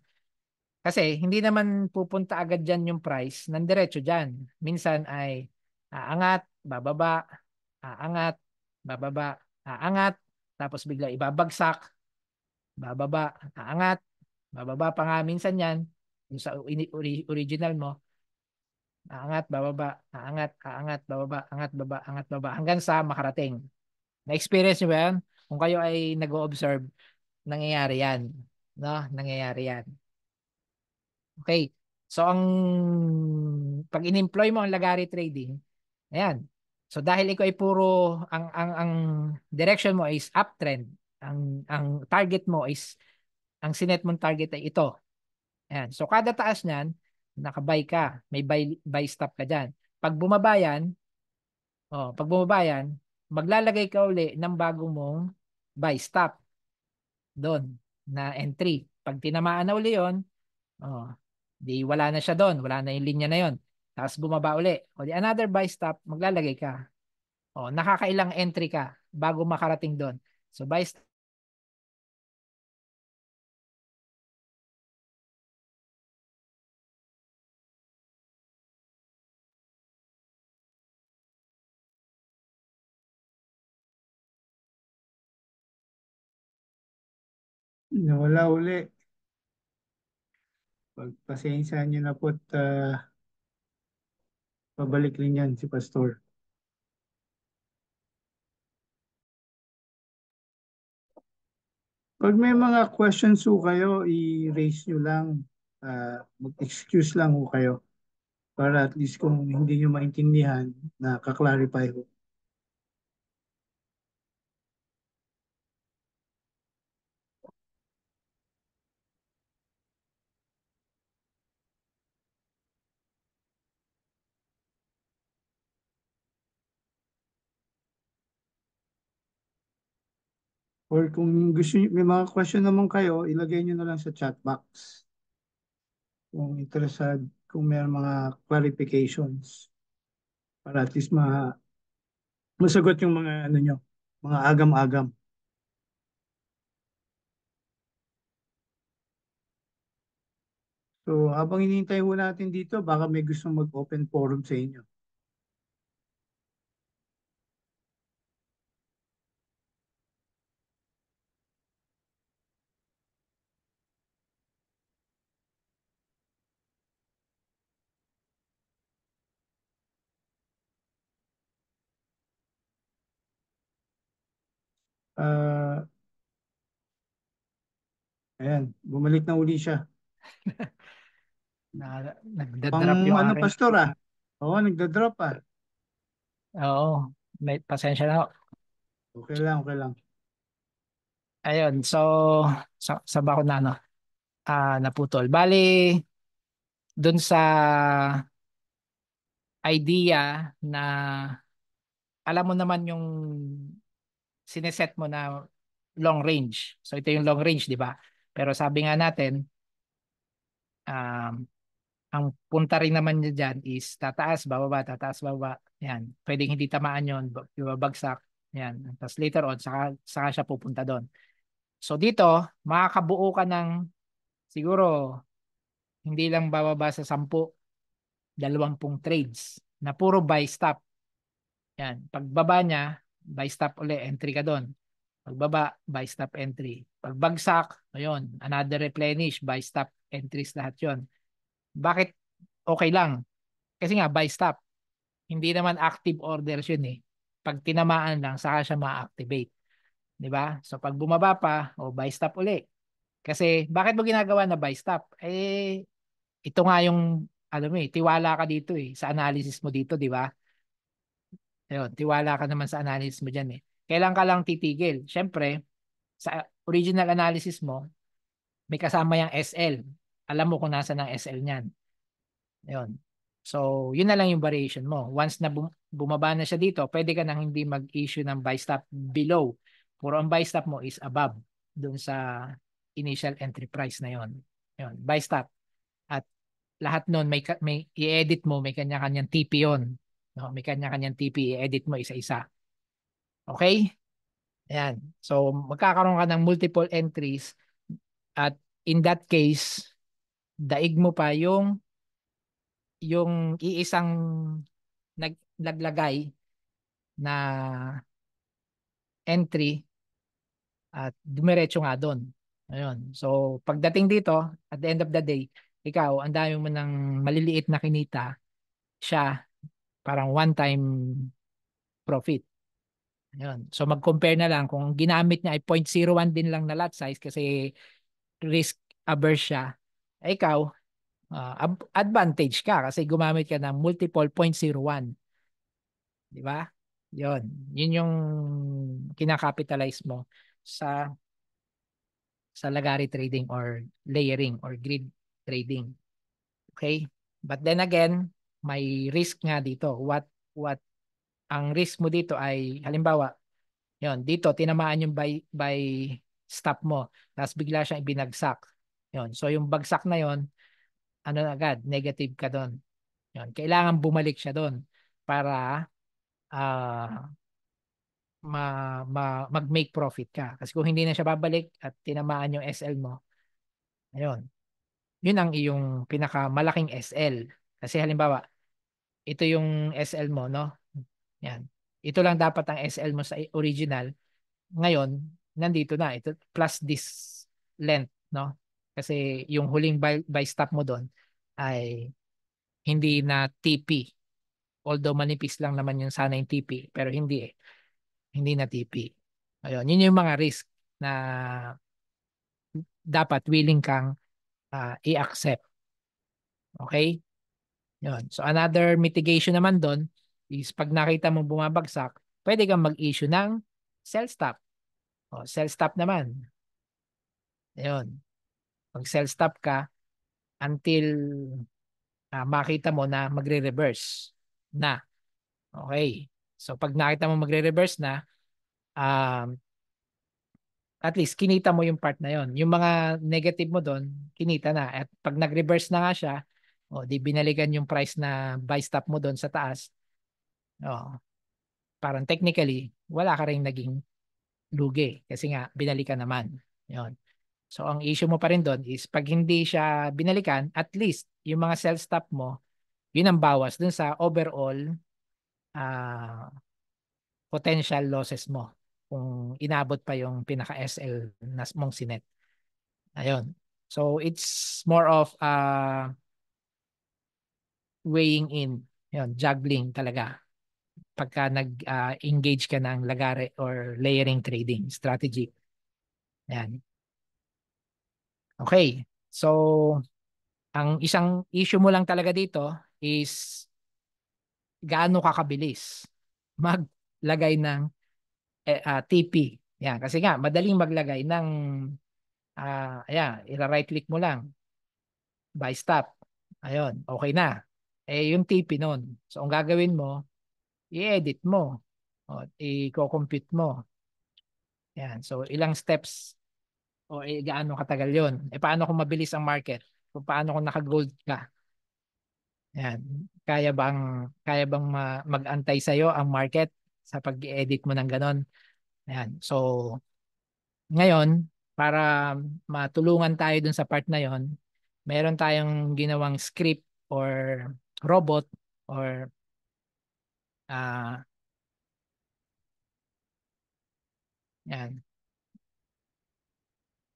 Kasi hindi naman pupunta agad dyan yung price ng diretso dyan. Minsan ay aangat, bababa, aangat, bababa, aangat, tapos bigla ibabagsak, bababa, aangat, bababa pa nga minsan yan, yung sa original mo, aangat, bababa, aangat, aangat, bababa, angat, baba, angat, baba, hanggang sa makarating. Na-experience nyo ba yan? Kung kayo ay nag-o-observe, nangyayari yan. No? Nangyayari yan. Okay. So, pag in-employ mo ang Lagari Trading, ayan. So, dahil ikaw ay puro, ang direction mo is uptrend, ang target mo is, ang sinet mong target ay ito. Ayan. So, kada taas niyan, nakabuy ka. May buy stop ka dyan. Pag bumaba yan, maglalagay ka uli ng bagong mong buy stop doon na entry. Pag tinamaan na uli yon, di wala na siya doon, wala na yung linya na yon. Tapos bumaba uli. O di another buy stop, maglalagay ka. Nakakailang entry ka bago makarating doon. So buy stop. Nawala uli. Pagpasensya niyo na po at pabalik rin yan si Pastor. Pag may mga questions ho kayo, i-raise nyo lang. Mag-excuse lang ho kayo para at least kung hindi nyo maintindihan, na kaklarify ho. Or kung gusto nyo, may mga question naman kayo, ilagay nyo na lang sa chat box. Kung interested, kung may mga clarifications para at least masagot yung mga ano nyo, mga agam-agam. So habang hinihintay ho natin dito, baka may gustong mag-open forum sa inyo. Ah, ayan, bumalik na uli siya. Na, Pang nagda-drop yung ano, aking Pastor ah? Oo, nagda-drop ah. Oo, may pasensya na. Okay lang, okay lang. Ayun, so sa ba ako na ano, naputol. Bali, dun sa idea na alam mo naman yung sineset mo na long range. So ito yung long range, di ba? Pero sabi nga natin, um, ang punta rin naman niya dyan is tataas, bababa, tataas, bababa. Yan. Pwedeng hindi tamaan yun, babagsak. Yan. Tapos later on, saka siya pupunta doon. So dito, makakabuo ka ng siguro hindi lang bababa sa 10, 20 trades na puro buy stop. Yan. Pagbaba niya, buy stop uli, entry ka doon. Pagbaba, buy stop entry. Pagbagsak, ayun, another replenish, buy stop entries lahat yon. Bakit okay lang? Kasi nga, buy stop. Hindi naman active orders yun eh. Pag tinamaan lang, saka siya ma-activate. Di ba? So pag bumaba pa, o buy stop uli. Kasi bakit mo ginagawa na buy stop? Eh, ito nga yung, alam mo eh, tiwala ka dito eh, sa analysis mo dito, di ba? Ayun, tiwala ka naman sa analysis mo dyan eh. Kailan ka lang titigil? Siyempre, sa original analysis mo, may kasama yung SL. Alam mo kung nasa ng SL niyan. Ayun. So, yun na lang yung variation mo. Once na bumaba na siya dito, pwede ka nang hindi mag-issue ng buy stop below. Puro ang buy stop mo is above dun sa initial entry price na yon. Yun, buy stop. At lahat nun may i-edit mo, may kanya-kanyang TP yon. No, may kanya-kanyang TP, i-edit mo isa-isa. Okay? Ayan. So, magkakaroon ka ng multiple entries at in that case, daig mo pa yung iisang naglagay na entry at dumiretso nga doon. Ayun. So, pagdating dito, at the end of the day, ikaw, ang dami mo ng maliliit na kinita, siya, parang one-time profit. Ayun. So, mag-compare na lang kung ginamit niya ay 0.01 din lang na lot size kasi risk averse siya. Eh, ikaw, advantage ka kasi gumamit ka ng multiple 0.01. Di ba? Yun. Yun yung kinakapitalize mo sa lagari trading or layering or grid trading. Okay? But then again, may risk nga dito. What ang risk mo dito ay halimbawa, yon dito tinamaan yung by stop mo. Tapos bigla siyang ibinagsak. Yon. So yung bagsak na yon, ano na agad, negative ka doon. Yon. Kailangan bumalik siya doon para ah mag-make profit ka. Kasi kung hindi na siya babalik at tinamaan yung SL mo, ayun, yun ang iyong pinakamalaking SL. Kasi halimbawa, ito yung SL mo, no? Yan. Ito lang dapat ang SL mo sa original. Ngayon, nandito na. Ito, plus this length, no? Kasi yung huling buy stop mo doon ay hindi na TP. Although manipis lang naman yung sana yung TP, pero hindi eh. Hindi na TP. Ayun, yun yung mga risk na dapat willing kang i-accept. Okay? Yun. So another mitigation naman doon is pag nakita mong bumabagsak, pwede kang mag-issue ng sell stop. O, sell stop naman. Ayun. Pag sell stop ka until makita mo na magre-reverse na. Okay. So pag nakita mo magre-reverse na, um, at least kinita mo yung part na yon. Yung mga negative mo doon, kinita na. At pag nag-reverse na nga siya, o di binalikan yung price na buy stop mo doon sa taas, o, parang technically, wala ka rin naging lugi kasi nga binalikan naman. Yon. So ang issue mo pa rin doon is pag hindi siya binalikan, at least yung mga sell stop mo, yun ang bawas dun sa overall ah, potential losses mo kung inabot pa yung pinaka-SL na mong sinet. Ayun. So it's more of weighing in, yun, juggling talaga pagka nag-engage ka ng lagare or layering trading strategy. Yan. Okay. So ang isang issue mo lang talaga dito is gaano ka kabilis. maglagay ng TP. Yan, kasi nga madaling maglagay ng ayan, ira-right click mo lang, buy stop. Ayun, okay na. Yung TP nun. So ang gagawin mo, i-edit mo. O, i-compute mo. Yan. So ilang steps o gaano katagal yun. Paano kung mabilis ang market? Kung paano kung naka-gold ka? Yan. Kaya bang mag-antay sa'yo ang market sa pag-edit mo ng ganon? Yan. So ngayon, para matulungan tayo dun sa part na yon, meron tayong ginawang script or robot or ah yan,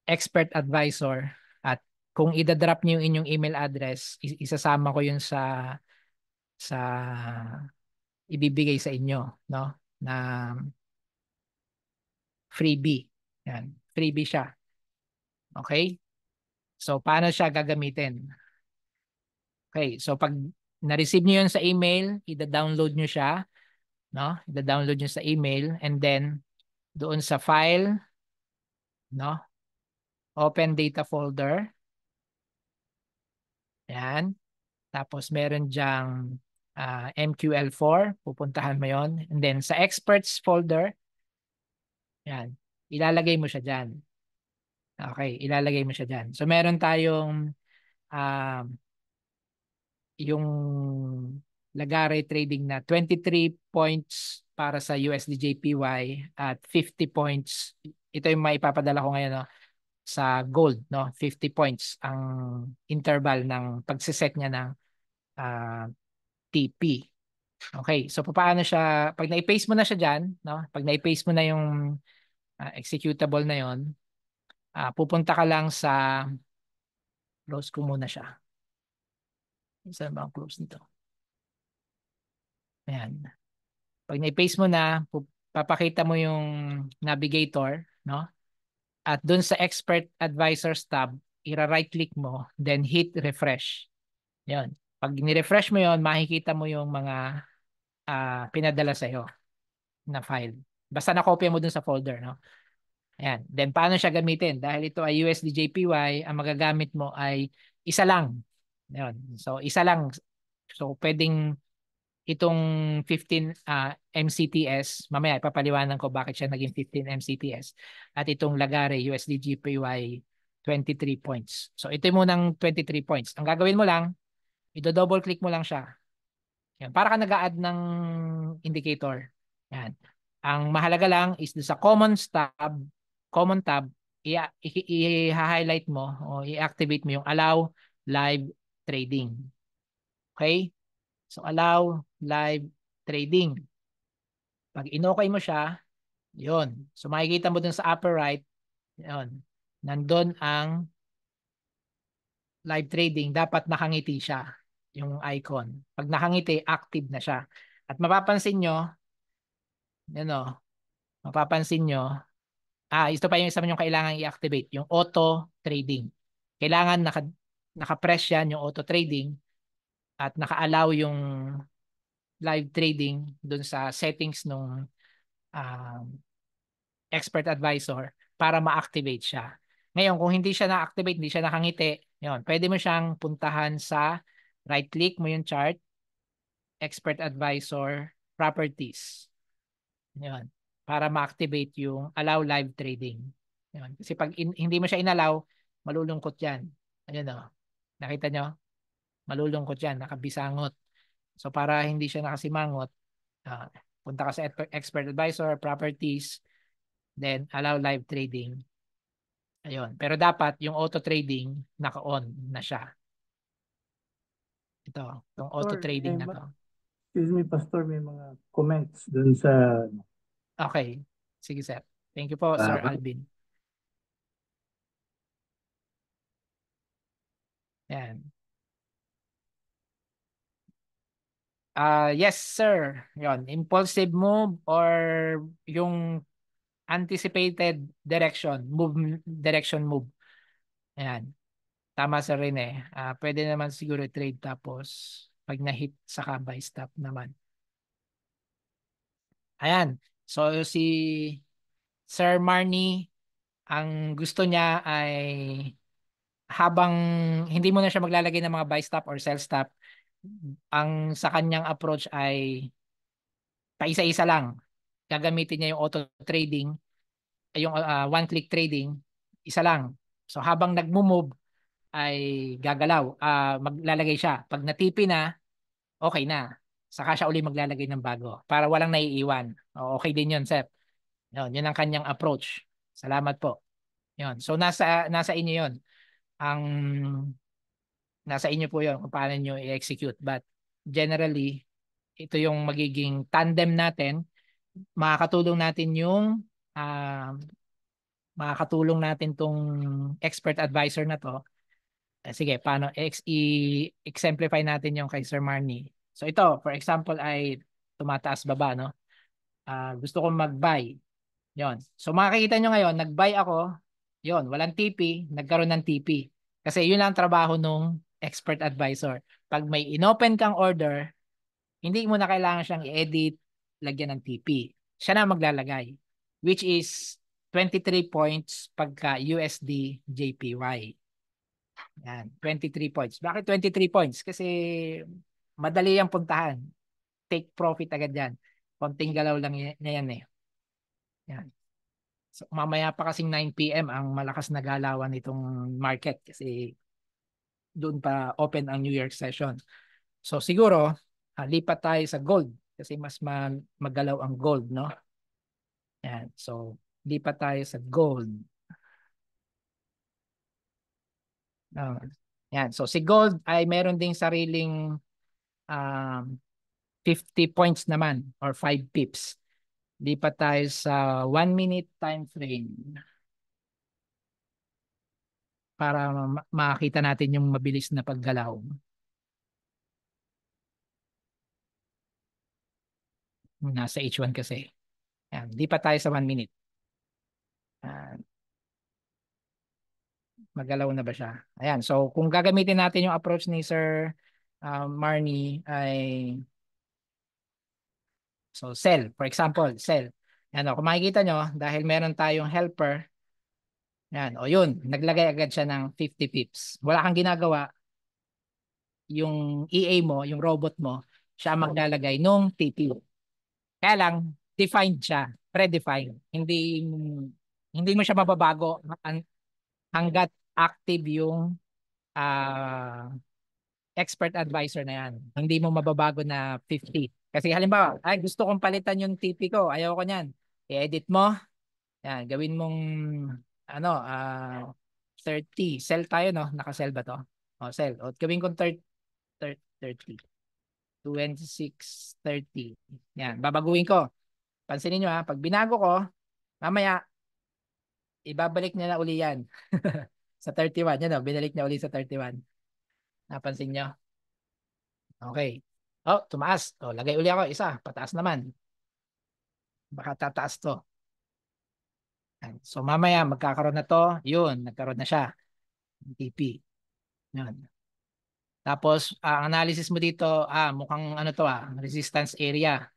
expert advisor. At kung idadrop niyo yung inyong email address, isasama ko yun sa ibibigay sa inyo, no? Na freebie. Yan, freebie siya. Okay? So paano siya gagamitin? Okay, so pag na-receive niyo yun sa email, ida-download niyo siya, no? Ida-download niyo sa email and then doon sa file, no? Open data folder. Yan. Tapos meron diyang MQL4, pupuntahan mo yon. And then sa experts folder, yan, ilalagay mo siya dyan. Okay, ilalagay mo siya dyan. So meron tayong um, yung Lagare trading na 23 points para sa USD JPY at 50 points. Ito yung maipapadala ko ngayon, no, sa gold, no? 50 points ang interval ng pagsiset niya ng ah, TP. Okay, so paano siya, pag na-paste mo na siya diyan, no? Pag na-paste mo na yung executable na yon, pupunta ka lang sa, close ko muna siya. Saan ba ang close nito? Ayan. Pag na-paste mo na, papakita mo yung navigator, no? At dun sa expert advisors tab, ira-right click mo, then hit refresh. Yan. Pag ni-refresh mo yon, makikita mo yung mga pinadala sa'yo na file. Basta na-copy mo dun sa folder, no? Ayan. Then, paano siya gamitin? Dahil ito ay USD JPY, ang magagamit mo ay isa lang. Ayan. So, isa lang. So, pwedeng itong 15 MCTS, mamaya ipapaliwanan ko bakit siya naging 15 MCTS, at itong Lagare USD JPY 23 points. So, ito yung munang 23 points. Ang gagawin mo lang, i-double click mo lang siya. Yan, para ka nag-a-add ng indicator. Yan. Ang mahalaga lang is sa common tab, i-highlight mo o i-activate mo yung allow live trading. Okay? So allow live trading. Pag inokay mo siya, yun. So makikita mo dun sa upper right, yun. Nandun ang live trading, dapat nakangiti siya, yung icon. Pag nakangiti, active na siya. At mapapansin nyo, yun o, mapapansin nyo, ito pa yung isa yung kailangan i-activate, yung auto trading. Kailangan naka-press yan yung auto trading at naka-allow yung live trading dun sa settings nung um, expert advisor para ma-activate siya. Ngayon, kung hindi siya na-activate, hindi siya nakangiti, yun, pwede mo siyang puntahan sa right-click mo yung chart, expert advisor, properties. Yun, para ma-activate yung allow live trading. Yun. Kasi pag hindi mo siya inallow, malulungkot yan. Ayun o. Nakita nyo? Malulungkot yan. Nakabisangot. So para hindi siya nakasimangot, punta ka sa expert advisor, properties, then allow live trading. Ayun. Pero dapat yung auto trading naka-on na siya. Ito, yung auto Pastor, trading na to. excuse me, Pastor, may mga comments dun sa Okay. Sige, sir. Thank you po, Sir Alvin. Yan. Yes, sir. Yon, impulsive move or yung anticipated direction move. Ayan. Tama sa rin eh. Pwede naman siguro trade tapos pag na-hit sa buy stop naman. Ayan. So si Sir Marnie, ang gusto niya ay habang hindi mo na siya maglalagay ng mga buy stop or sell stop, ang sa kanyang approach ay paisa-isa lang. Gagamitin niya yung auto trading, yung one click trading, isa lang. So habang nagmo-move ay gagalaw, maglalagay siya. Pag natipi na, okay na. Saka siya uli maglalagay ng bago para walang naiiwan. Okay din 'yon, Sep. Yun ang kanyang approach. Salamat po. Yun. So nasa inyo 'yon. Ang nasa inyo po 'yon kung paano niyo i-execute. But generally, ito yung magiging tandem natin. Makakatulong natin yung ah, makakatulong natin tong expert advisor na to. Sige, paano i-exemplify natin yung kay Sir Marnie. So ito, for example, ay tumataas baba, no? Gusto kong mag-buy. Yon. So makikita nyo ngayon, nag-buy ako, yon, walang TP, nagkaroon ng TP. Kasi yun lang ang trabaho nung expert advisor. Pag may inopen kang order, hindi mo na kailangan siyang i-edit, lagyan ng TP. Siya na maglalagay, which is 23 points pagka USD JPY. Yan, 23 points. Bakit 23 points? Kasi madali ang puntahan. Take profit agad yan. Konting galaw lang na yan eh. Yan. So, mamaya pa kasing 9 p.m. ang malakas na galawan nitong market kasi doon pa open ang New York session. So siguro, lipat tayo sa gold kasi mas magalaw ang gold, no? Yan. So, lipat tayo sa gold. Uh, yan. So, si gold ay meron ding sariling um, 50 points naman or 5 pips. Lipat tayo sa 1 minute time frame para makita natin yung mabilis na paggalaw. Nasa H1 kasi. Yan. Lipat tayo sa 1 minute. Magalaw na ba siya? Ayan. So, kung gagamitin natin yung approach ni Sir Marnie ay so sell. For example, sell. Yan o. Kung makikita nyo, dahil meron tayong helper, yan. O yun, naglagay agad siya ng 50 pips. Wala kang ginagawa. Yung EA mo, yung robot mo, siya maglalagay nung TP. Kaya lang, defined siya. Predefined. Hindi mo siya mababago hanggat active yung ah expert advisor na yan. Hindi mo mababago na 50. Kasi halimbawa, ay gusto kong palitan yung TP ko. Ayaw ko niyan. I-edit mo. Yan, gawin mong ano, 30. Sell tayo, no? Naka-sell ba to? O, sell. O, gawin kong 30. 30. 26.30. Yan, babaguhin ko. Pansinin nyo ha, pag binago ko, mamaya, ibabalik niya na uli yan. Sa 31. Yan o, binalik niya uli sa 31. Napansin nyo? Okay. Oh, tumaas. Oh, lagay uli ako isa. Pataas naman. Baka tataas to. So mamaya magkakaroon na to. Yun, nagkaroon na siya. TP. Yun. Tapos, ang analysis mo dito, mukhang ano to resistance area.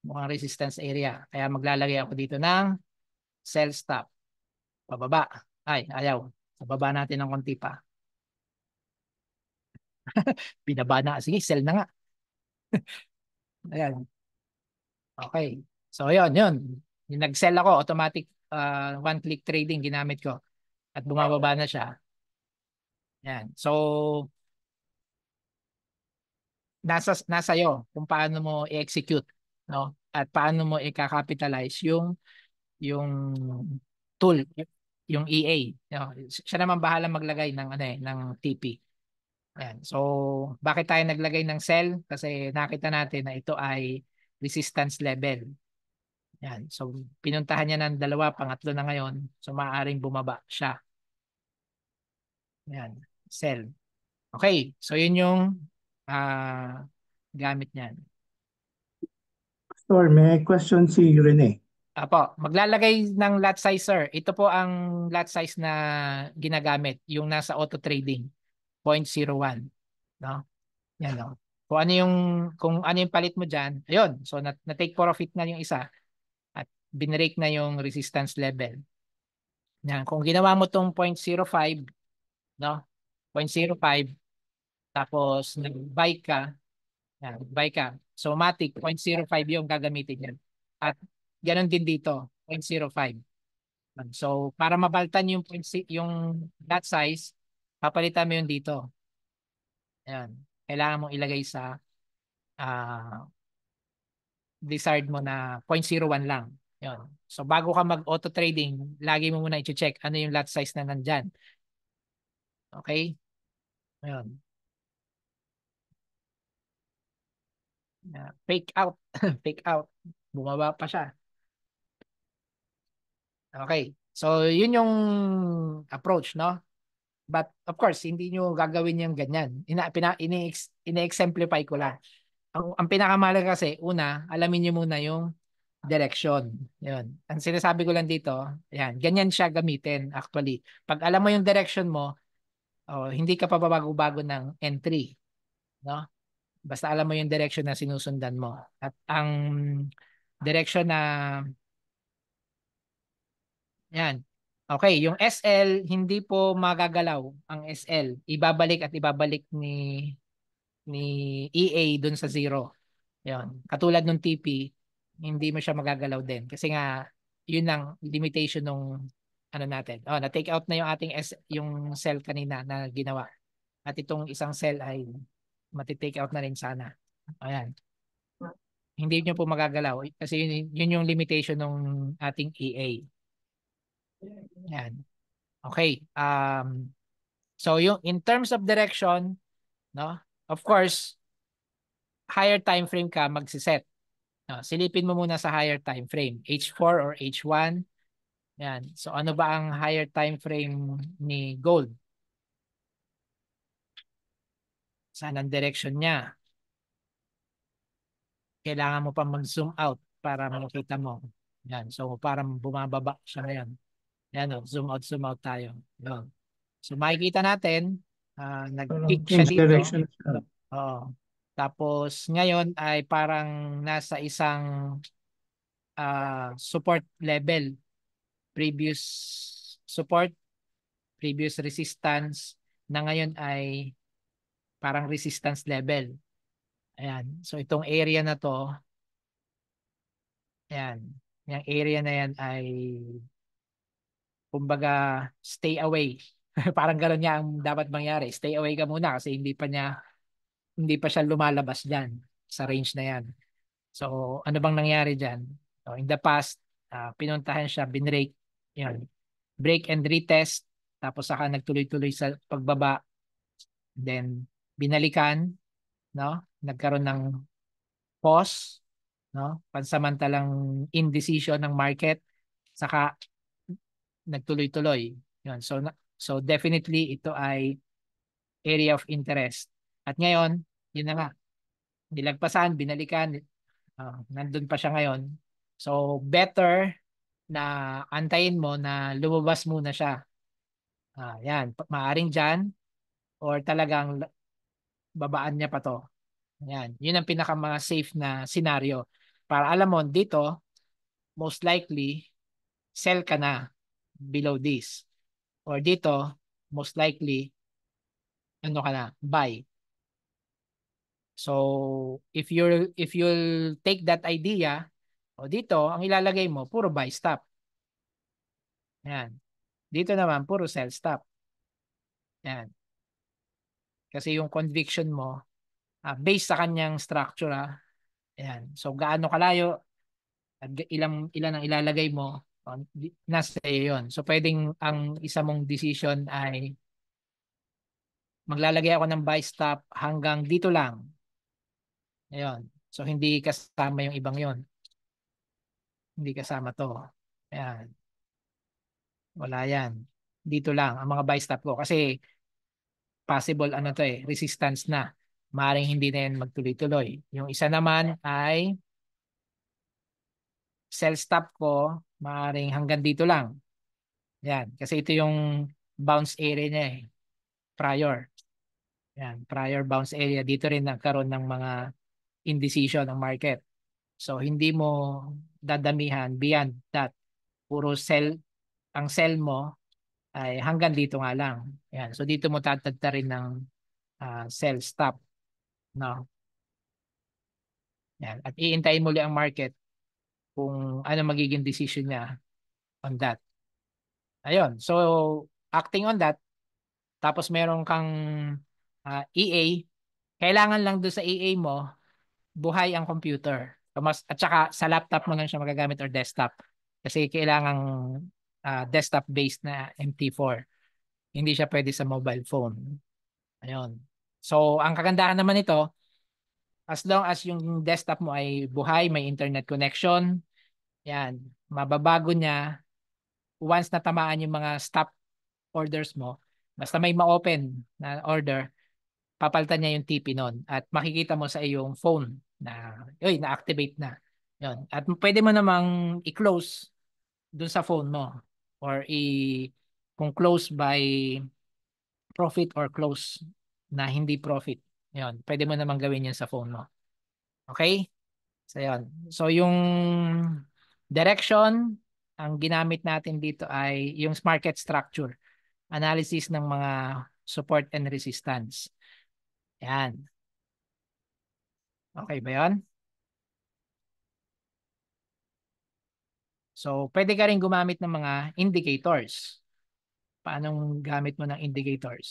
Mukhang resistance area. Kaya maglalagay ako dito ng sell stop. Pababa. Ay, ayaw. Sa baba natin ng konti pa. Binaba na. Sige, sell na nga. Ayan. Okay. So, yun. Yung nag-sell ako, automatic one-click trading ginamit ko. At bumababa na siya. Yan. So, nasa iyo kung paano mo i-execute, no? At paano mo i-capitalize yung tool, yung EA. No? Siya naman bahala maglagay ng ng TP. Yan. So, bakit tayo naglagay ng sell? Kasi nakita natin na ito ay resistance level. Yan. So, pinuntahan niya ng dalawa, pangatlo na ngayon. So, maaaring bumaba siya. Yan. Sell. Okay. So, yun yung gamit niyan. Pastor, may question si Rene. Apo, maglalagay ng lot size, sir. Ito po ang lot size na ginagamit, yung nasa auto trading, 0.01, no? Yan, no. Kung ano yung palit mo diyan, ayun. So na take profit na yung isa. binrake na yung resistance level. Yan. Kung ginawa mo tong 0.05, no? 0.05, tapos nag-buy ka, yan, buy ka. So, matic, 0.05 yung gagamitin yan. At ganun din dito, 0.05. So, para mabaltan yung, yung lot size, papalitan mo yun dito. Ayan. Kailangan mong ilagay sa desired mo na 0.01 lang. Yun. So, bago ka mag-auto trading, lagi mo muna i-check ano yung lot size na nandyan. Okay? Ayun. Fake out. Fake out. Bumaba pa siya. Okay. So, yun yung approach, no? But of course, hindi nyo gagawin yung ganyan. Ine-exemplify ko lang. Ang pinakamahalaga kasi, una, alamin nyo muna yung direction. Yun. Ang sinasabi ko lang dito, yan, ganyan siya gamitin actually. Pag alam mo yung direction mo, hindi ka pa babago-bago ng entry. No? Basta alam mo yung direction na sinusundan mo. At ang direction na yan. Okay, yung SL hindi po magagalaw ang SL. Ibabalik at ibabalik ni EA dun sa zero. Yan. Katulad ng TP, hindi mo siya magagalaw din kasi nga yun ang limitation nung ano natin. Na-take out na yung ating yung cell kanina na ginawa. At itong isang cell ay mati-take out na rin sana. Ayan. Hindi nyo po magagalaw kasi yun yung limitation ng ating EA. Yan. Okay. So yung in terms of direction, no? Of course, higher time frame ka magsiset. No, silipin mo muna sa higher time frame, H4 or H1. Yan. So ano ba ang higher time frame ni gold? Saan ang direction niya? Kailangan mo pa mag-zoom out para makita mo. Yan. So parang bumababa siya ngayon. Yan o, zoom out tayo. Yan. So makikita natin, nag-peak siya Change dito. direction. Oo. Tapos ngayon ay parang nasa isang support level. Previous support, previous resistance na ngayon ay parang resistance level. Ayan. So itong area na to, ayan. Yung area na yan ay kumbaga stay away. Parang gano'n niya ang dapat mangyari. Stay away ka muna kasi hindi pa siya lumalabas diyan sa range na yan. So ano bang nangyari diyan? So, in the past, pinuntahan siya, binrake, yun. Break and retest, tapos saka nagtuloy-tuloy sa pagbaba. Then binalikan, no? Nagkaroon ng pause, no? Pansamantalang indecision ng market, saka nagtuloy-tuloy. Yun. So definitely ito ay area of interest. At ngayon, yun na nga, nilagpasan, binalikan, nandun pa siya ngayon. So better na antayin mo na lumabas muna siya. Yan, maaring dyan or talagang babaan niya pa to. Yan, yun ang pinaka mga safe na scenario. Para alam mo, dito, most likely, sell ka na below this. Or dito, most likely, ano ka na, buy. So, if you'll take that idea, o dito, ang ilalagay mo, puro buy stop. Yan. Dito naman, puro sell stop. Yan. Kasi yung conviction mo, based sa kanyang structure, yan. So, gaano kalayo, at ilan ang ilalagay mo, nasa iyo yun. So, pwedeng ang isa mong decision ay maglalagay ako ng buy stop hanggang dito lang. Ayun. So, hindi kasama yung ibang yon. Hindi kasama to. Ayan. Wala yan. Dito lang ang mga buy stop ko. Kasi possible ano to resistance na. Maaaring hindi na yan magtuloy-tuloy. Yung isa naman ay sell stop ko, maaaring hanggang dito lang. Yan. Kasi ito yung bounce area niya prior. Yan. Prior bounce area. Dito rin nagkaroon ng mga indecision ng market. So hindi mo dadamihan beyond that. Puro sell, ang sell mo ay hanggang dito nga lang. Yan. So dito mo tatagta rin ng sell stop, no? Yan. At iintayin muli ang market kung ano magiging decision niya on that. Ayun. So acting on that, tapos meron kang EA, kailangan lang doon sa EA mo buhay ang computer. At saka sa laptop mo lang siya magagamit or desktop. Kasi kailangang desktop-based na MT4. Hindi siya pwede sa mobile phone. Ayun. So, ang kagandahan naman ito, as long as yung desktop mo ay buhay, may internet connection, yan, mababago niya once natamaan yung mga stop orders mo, basta may ma-open na order, papalitan niya yung TP nun at makikita mo sa iyong phone na, na-activate na. Yun. At pwede mo namang i-close dun sa phone mo or kung close by profit or close na hindi profit. Yun. Pwede mo namang gawin yun sa phone mo. Okay? So, yun. So, yung direction, ang ginamit natin dito ay yung market structure. Analysis ng mga support and resistance. Yan. Okay ba yun? So, pwede ka rin gumamit ng mga indicators. Paanong gamit mo ng indicators?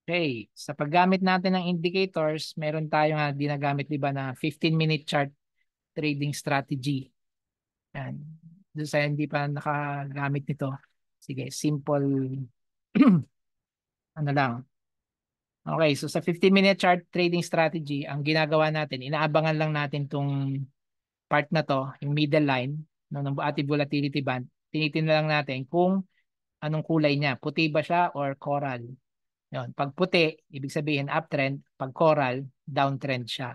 Okay, sa paggamit natin ng indicators, meron tayong ginagamit, di ba, na 15-minute chart trading strategy. Yan. Doon sa hindi pa nakagamit nito, sige, simple ano lang. Okay, so sa 15-minute chart trading strategy, ang ginagawa natin, inaabangan lang natin tong part na to, yung middle line, no, ng ating volatility band. Tinitingnan lang natin kung anong kulay niya. Puti ba siya or coral? Yun. Pag puti, ibig sabihin uptrend. Pag coral, downtrend siya.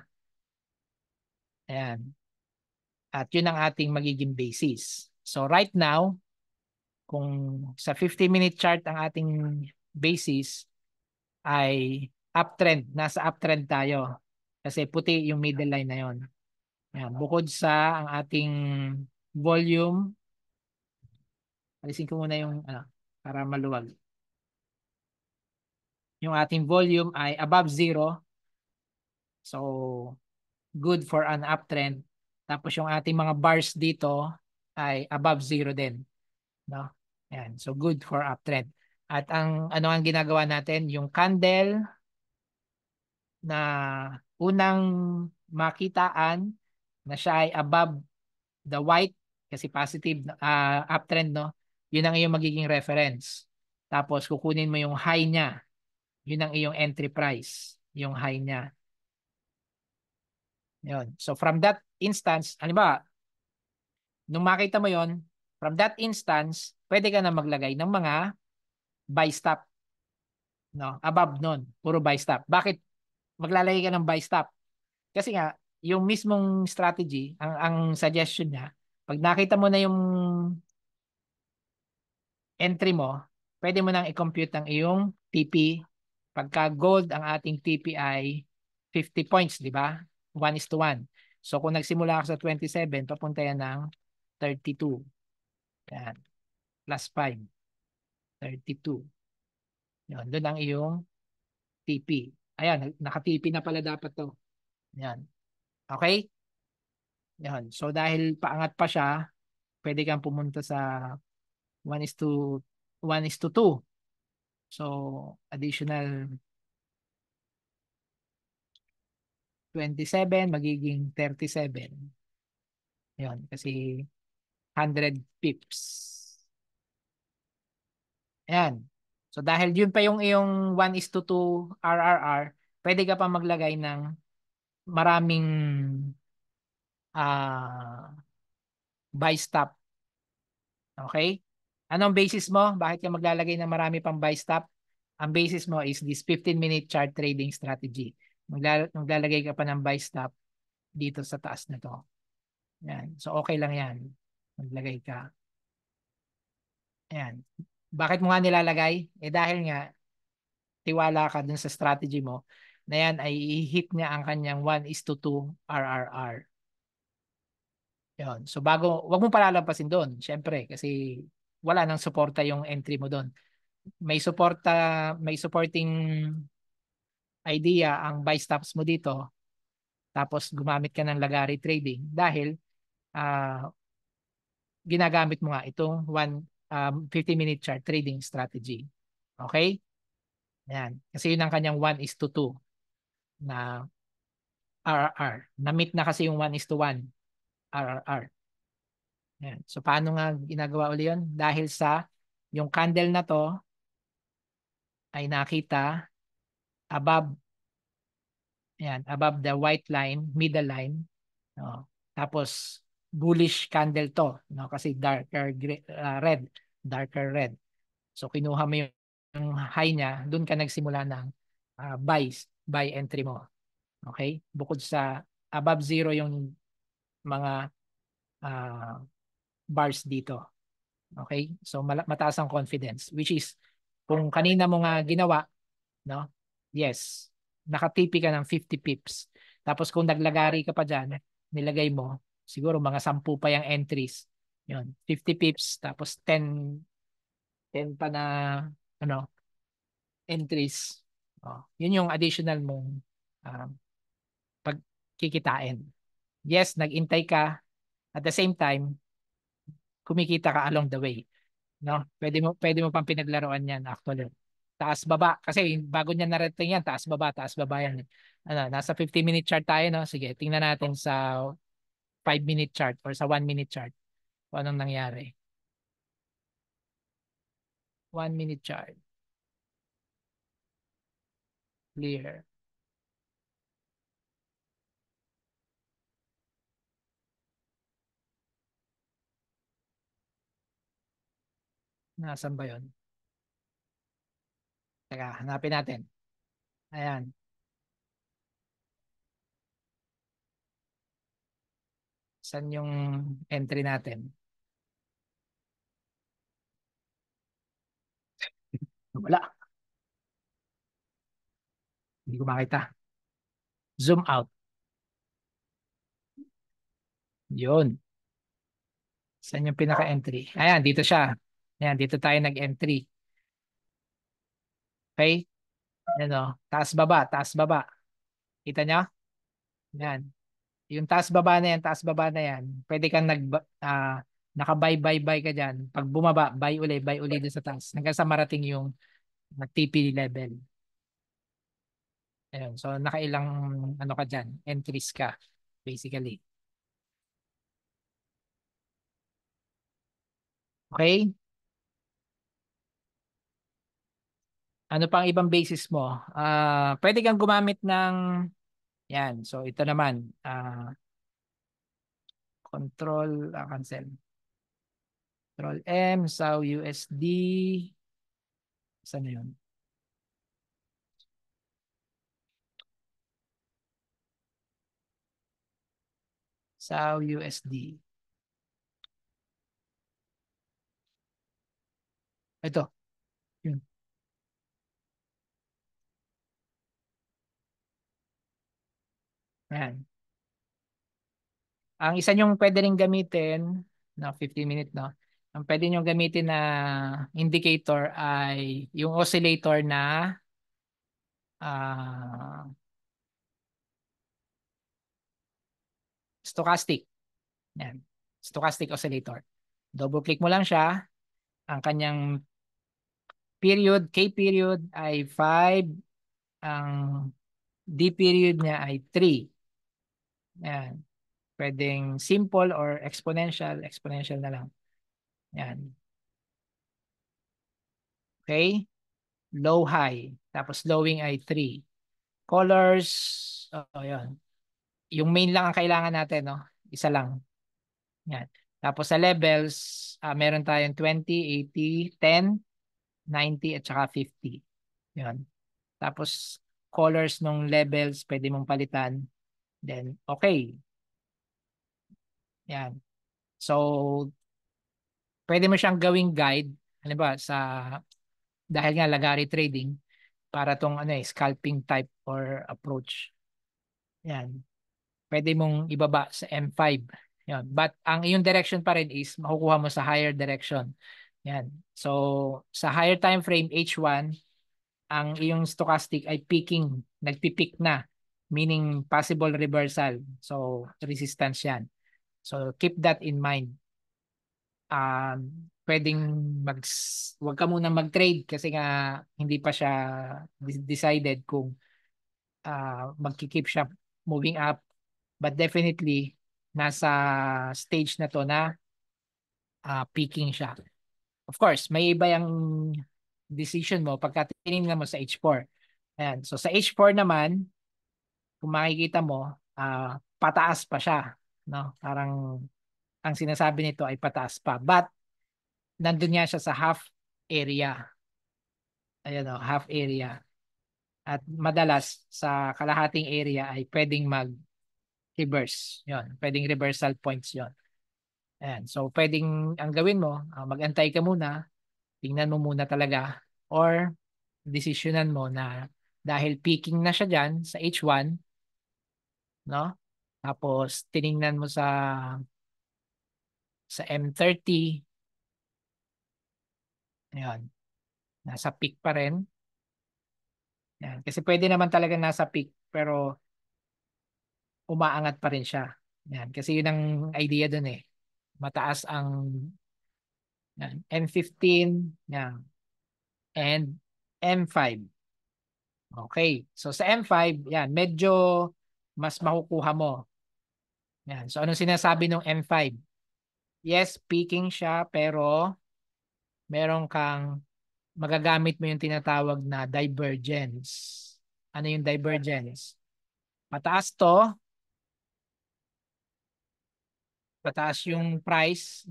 Ayan. At yun ang ating magiging basis. So right now, kung sa 50-minute chart ang ating basis ay uptrend, nasa uptrend tayo. Kasi puti yung middle line na yun. Ayan. Bukod sa ang ating volume, alisin ko muna yung para maluwag. Yung ating volume ay above zero. So, good for an uptrend. Tapos yung ating mga bars dito ay above zero din. No? Ayan. So, good for uptrend. At ano ang ginagawa natin? Yung candle na unang makitaan na siya ay above the white kasi positive uptrend, no? Yun ang iyong magiging reference. Tapos kukunin mo yung high niya. Yun ang iyong entry price, yung high niya. Yun. So from that instance, halimbawa, nung makita mo yon, from that instance, pwede ka na maglagay ng mga buy stop, no? Above nun, puro buy stop. Bakit maglalagay ka ng buy stop? Kasi nga, yung mismong strategy, ang suggestion niya, pag nakita mo na yung entry mo, pwede mo nang i-compute ang iyong TP. Pagka gold, ang ating TP ay 50 points, di ba? 1:1. So kung nagsimula ka sa 27, papunta yan ng 32. Yan. Plus 5. 32. Yan. Doon ang iyong TP. Ayan, naka-TP na pala dapat to. Yan. Okay? Yan. So dahil paangat pa siya, pwede kang pumunta sa 1:2. So additional 27 magiging 37. Yan. Kasi 100 pips. Ayan. So dahil yun pa yung iyong 1:2 RRR, pwede ka pa maglagay ng maraming uh, buy stop. Okay? Anong basis mo? Bakit ka maglalagay ng marami pang buy stop? Ang basis mo is this 15-minute chart trading strategy. Maglalagay ka pa ng buy stop dito sa taas na to. Yan. So okay lang yan. Maglagay ka. Ayan. Bakit mo nga nilalagay? Eh dahil nga, tiwala ka dun sa strategy mo na yan ay i-hit niya ang kanyang 1:2 RRR. Yun. So wag mong palalampasin doon, syempre, kasi wala nang suporta yung entry mo doon. May supporting idea ang buy stops mo dito, tapos gumamit ka ng Lagari trading dahil ah, ginagamit mo nga itong 50-minute chart trading strategy. Okay? Yan. Kasi yun ang kanyang 1:2 na RRR. Na-meet na kasi yung 1:1 RRR. Yan. So paano nga ginagawa uli yun? Dahil sa yung candle na to ay nakita above, yan, above the white line, middle line. No? Tapos bullish candle to, no? Kasi red, darker red. So kinuha mo yung high niya, doon ka nagsimula ng buy entry mo. Okay? Bukod sa above zero yung mga uh, bars dito. Okay? So mataas ang confidence, which is kung kanina mo nga ginawa, no? Yes. Nakatipi ka ng 50 pips. Tapos kung naglagari ka pa diyan, nilagay mo siguro mga 10 pa yung entries. 'Yon, 50 pips tapos 10 pa na ano, entries. Oh, 'yun yung additional mong um, pagkikitain. Yes, nag-intay ka, at the same time kumikita ka along the way, no? Pwede mo pang pinaglaruan 'yan actually. Taas baba kasi bago niya narating yan, taas baba yan. Ano, nasa 50-minute chart tayo, no? Sige, tingnan natin sa 5-minute chart or sa 1-minute chart kung anong nangyari. 1-minute chart. Clear. Nasaan ba yun? Teka, hanapin natin. Ayan. Saan yung entry natin? Wala. Hindi ko makita. Zoom out. Yun. Saan yung pinaka-entry? Ayan, dito siya. Ayan, dito tayo nag-entry. Okay? Ayan o. Taas baba, taas baba. Kita nyo? Ayan. Yung taas baba na yan, taas baba na yan. Pwede kang naka-buy ka dyan. Pag bumaba, buy uli doon sa taas. Hanggang sa marating yung TP level. Ayun. So, nakailang ano ka dyan, entries ka, basically. Okay? Ano pang ibang basis mo? Pwede kang gumamit ng, yan. So, ito naman, cancel. Control M, SAW USD. Saan na yun? SAW USD. Ito. Yun. Ayan. Ang isa nyong pwede rin gamitin, na 15-minute, no? Ang pwede nyong gamitin na indicator ay yung oscillator na ah, stochastic. Yan. Stochastic oscillator. Double click mo lang siya. Ang kanyang period, K period ay 5. Ang D period niya ay 3. Yan. Pwedeng simple or exponential. Exponential na lang. Yan. Okay? Low, high. Tapos lowing ay 3. Colors, oh, yan. Yung main lang ang kailangan natin, no? Isa lang. Yan. Tapos sa levels, meron tayong 20, 80, 10, 90, at saka 50. Yan. Tapos colors ng levels, pwede mong palitan. Then, okay. Yan. So, pwede mo siyang gawing guide. Halimbawa, dahil nga Lagari trading, para tong scalping type or approach. Yan. Pwede mong ibaba sa M5. Yan. But ang iyong direction pa rin is makukuha mo sa higher direction. Yan. So sa higher time frame H1, ang iyong stochastic ay peaking, nagpipeak na, meaning possible reversal. So resistance yan. So keep that in mind. Pwedeng wag ka muna mag-trade kasi nga hindi pa siya decided kung magki-keep siya moving up, but definitely nasa stage na to na peaking siya. Of course, may iba yung decision mo pagka tinignan mo sa H4. Ayan. So sa H4 naman, kung makikita mo, pataas pa siya, no? Parang ang sinasabi nito ay pataas pa. But nandun niya siya sa half area. Ayan o, half area. At madalas sa kalahating area ay pwedeng mag-reverse. Yon, pwedeng reversal points yon. Ayan. So pwedeng ang gawin mo, mag-antay ka muna, tingnan mo muna talaga, or desisyonan mo na dahil peaking na siya dyan sa H1, no? Tapos tiningnan mo sa M30, ayan, nasa peak pa rin. Ayan. Kasi pwede naman talaga nasa peak pero umaangat pa rin siya. Ayan. Kasi yun ang idea dun eh. Mataas ang yan, M15 yan, and M5. Okay. So sa M5, yan, medyo mas makukuha mo. Yan. So anong sinasabi ng M5? Yes, peaking siya pero meron kang magagamit mo yung tinatawag na divergence. Ano yung divergence? Mataas to, mataas yung price.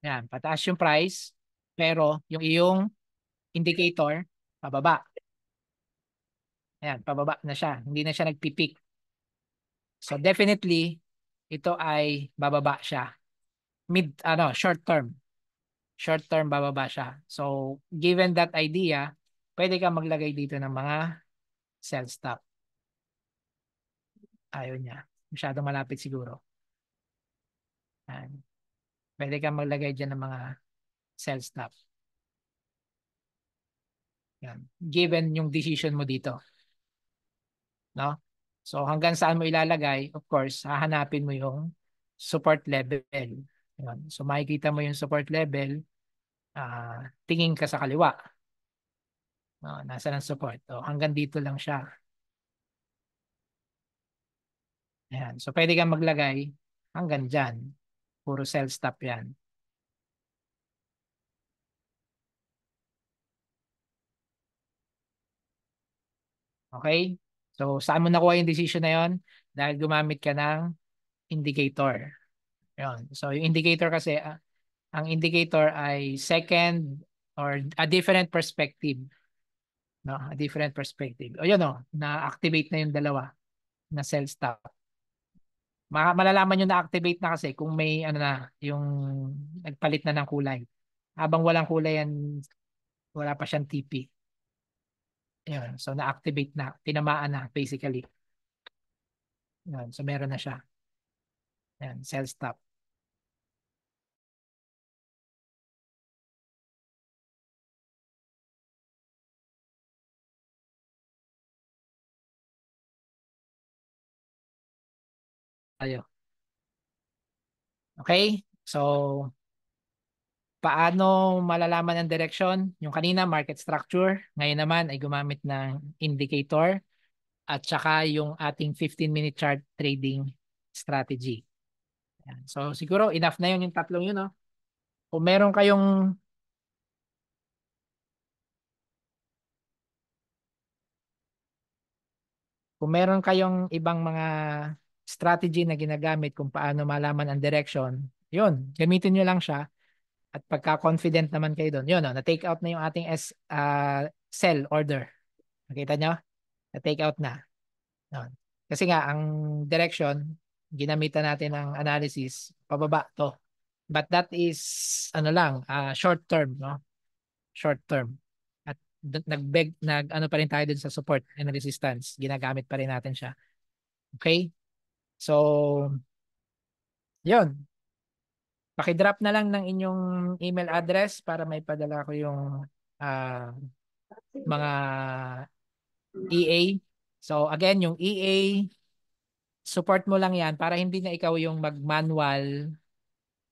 Yan, pataas yung price pero yung iyong indicator pababa. Ayan, pababa na siya. Hindi na siya nagpipeak. So definitely, ito ay bababa siya. Short term. Short term bababa siya. So given that idea, pwede ka maglagay dito ng mga sell stop. Ayaw niya. Masyadong malapit siguro. Ayan. Pwede ka maglagay dyan ng mga sell stop. Ayan. Given yung decision mo dito. No? So hanggang saan mo ilalagay, of course, hahanapin mo yung support level. Ayan. So makikita mo yung support level, tingin ka sa kaliwa. Nasa ng support. Hanggang dito lang siya. Ayan. So pwede kang maglagay hanggang dyan. Puro sell stop yan. Okay? So saan mo nakuha yung decision na yon? Dahil gumamit ka ng indicator. Yun. So yung indicator kasi, ang indicator ay second or a different perspective. No? A different perspective. O yun o, na-activate na yung dalawa na sell stop. Malalaman nyo na-activate na kasi kung may yung nagpalit na ng kulay. Habang walang kulay yan, wala pa siyang TP. Yun. So na-activate na, tinamaan na basically. Yun. So meron na siya. Yan, sell stop. Tayo. Okay? So paano malalaman ang direction? Yung kanina, market structure. Ngayon naman ay gumamit ng indicator at saka yung ating 15-minute chart trading strategy. Yan. So siguro enough na yun yung tatlong yun. No? Kung meron kayong ibang mga strategy na ginagamit kung paano malaman ang direction, yun, gamitin nyo lang siya. At pagka-confident naman kayo doon, yun, no, na-take out na yung ating sell order. Nakita nyo? Na-take out na. Yun. Kasi nga, ang direction, ginamitan natin ng analysis, pababa to. But that is ano lang, short term, no? Short term. At ano pa rin tayo dun sa support and resistance. Ginagamit pa rin natin siya. Okay? So, yun. Paki-drop na lang ng inyong email address para may padala ko yung ah, mga EA. So, again, yung EA, support mo lang yan para hindi na ikaw yung mag-manual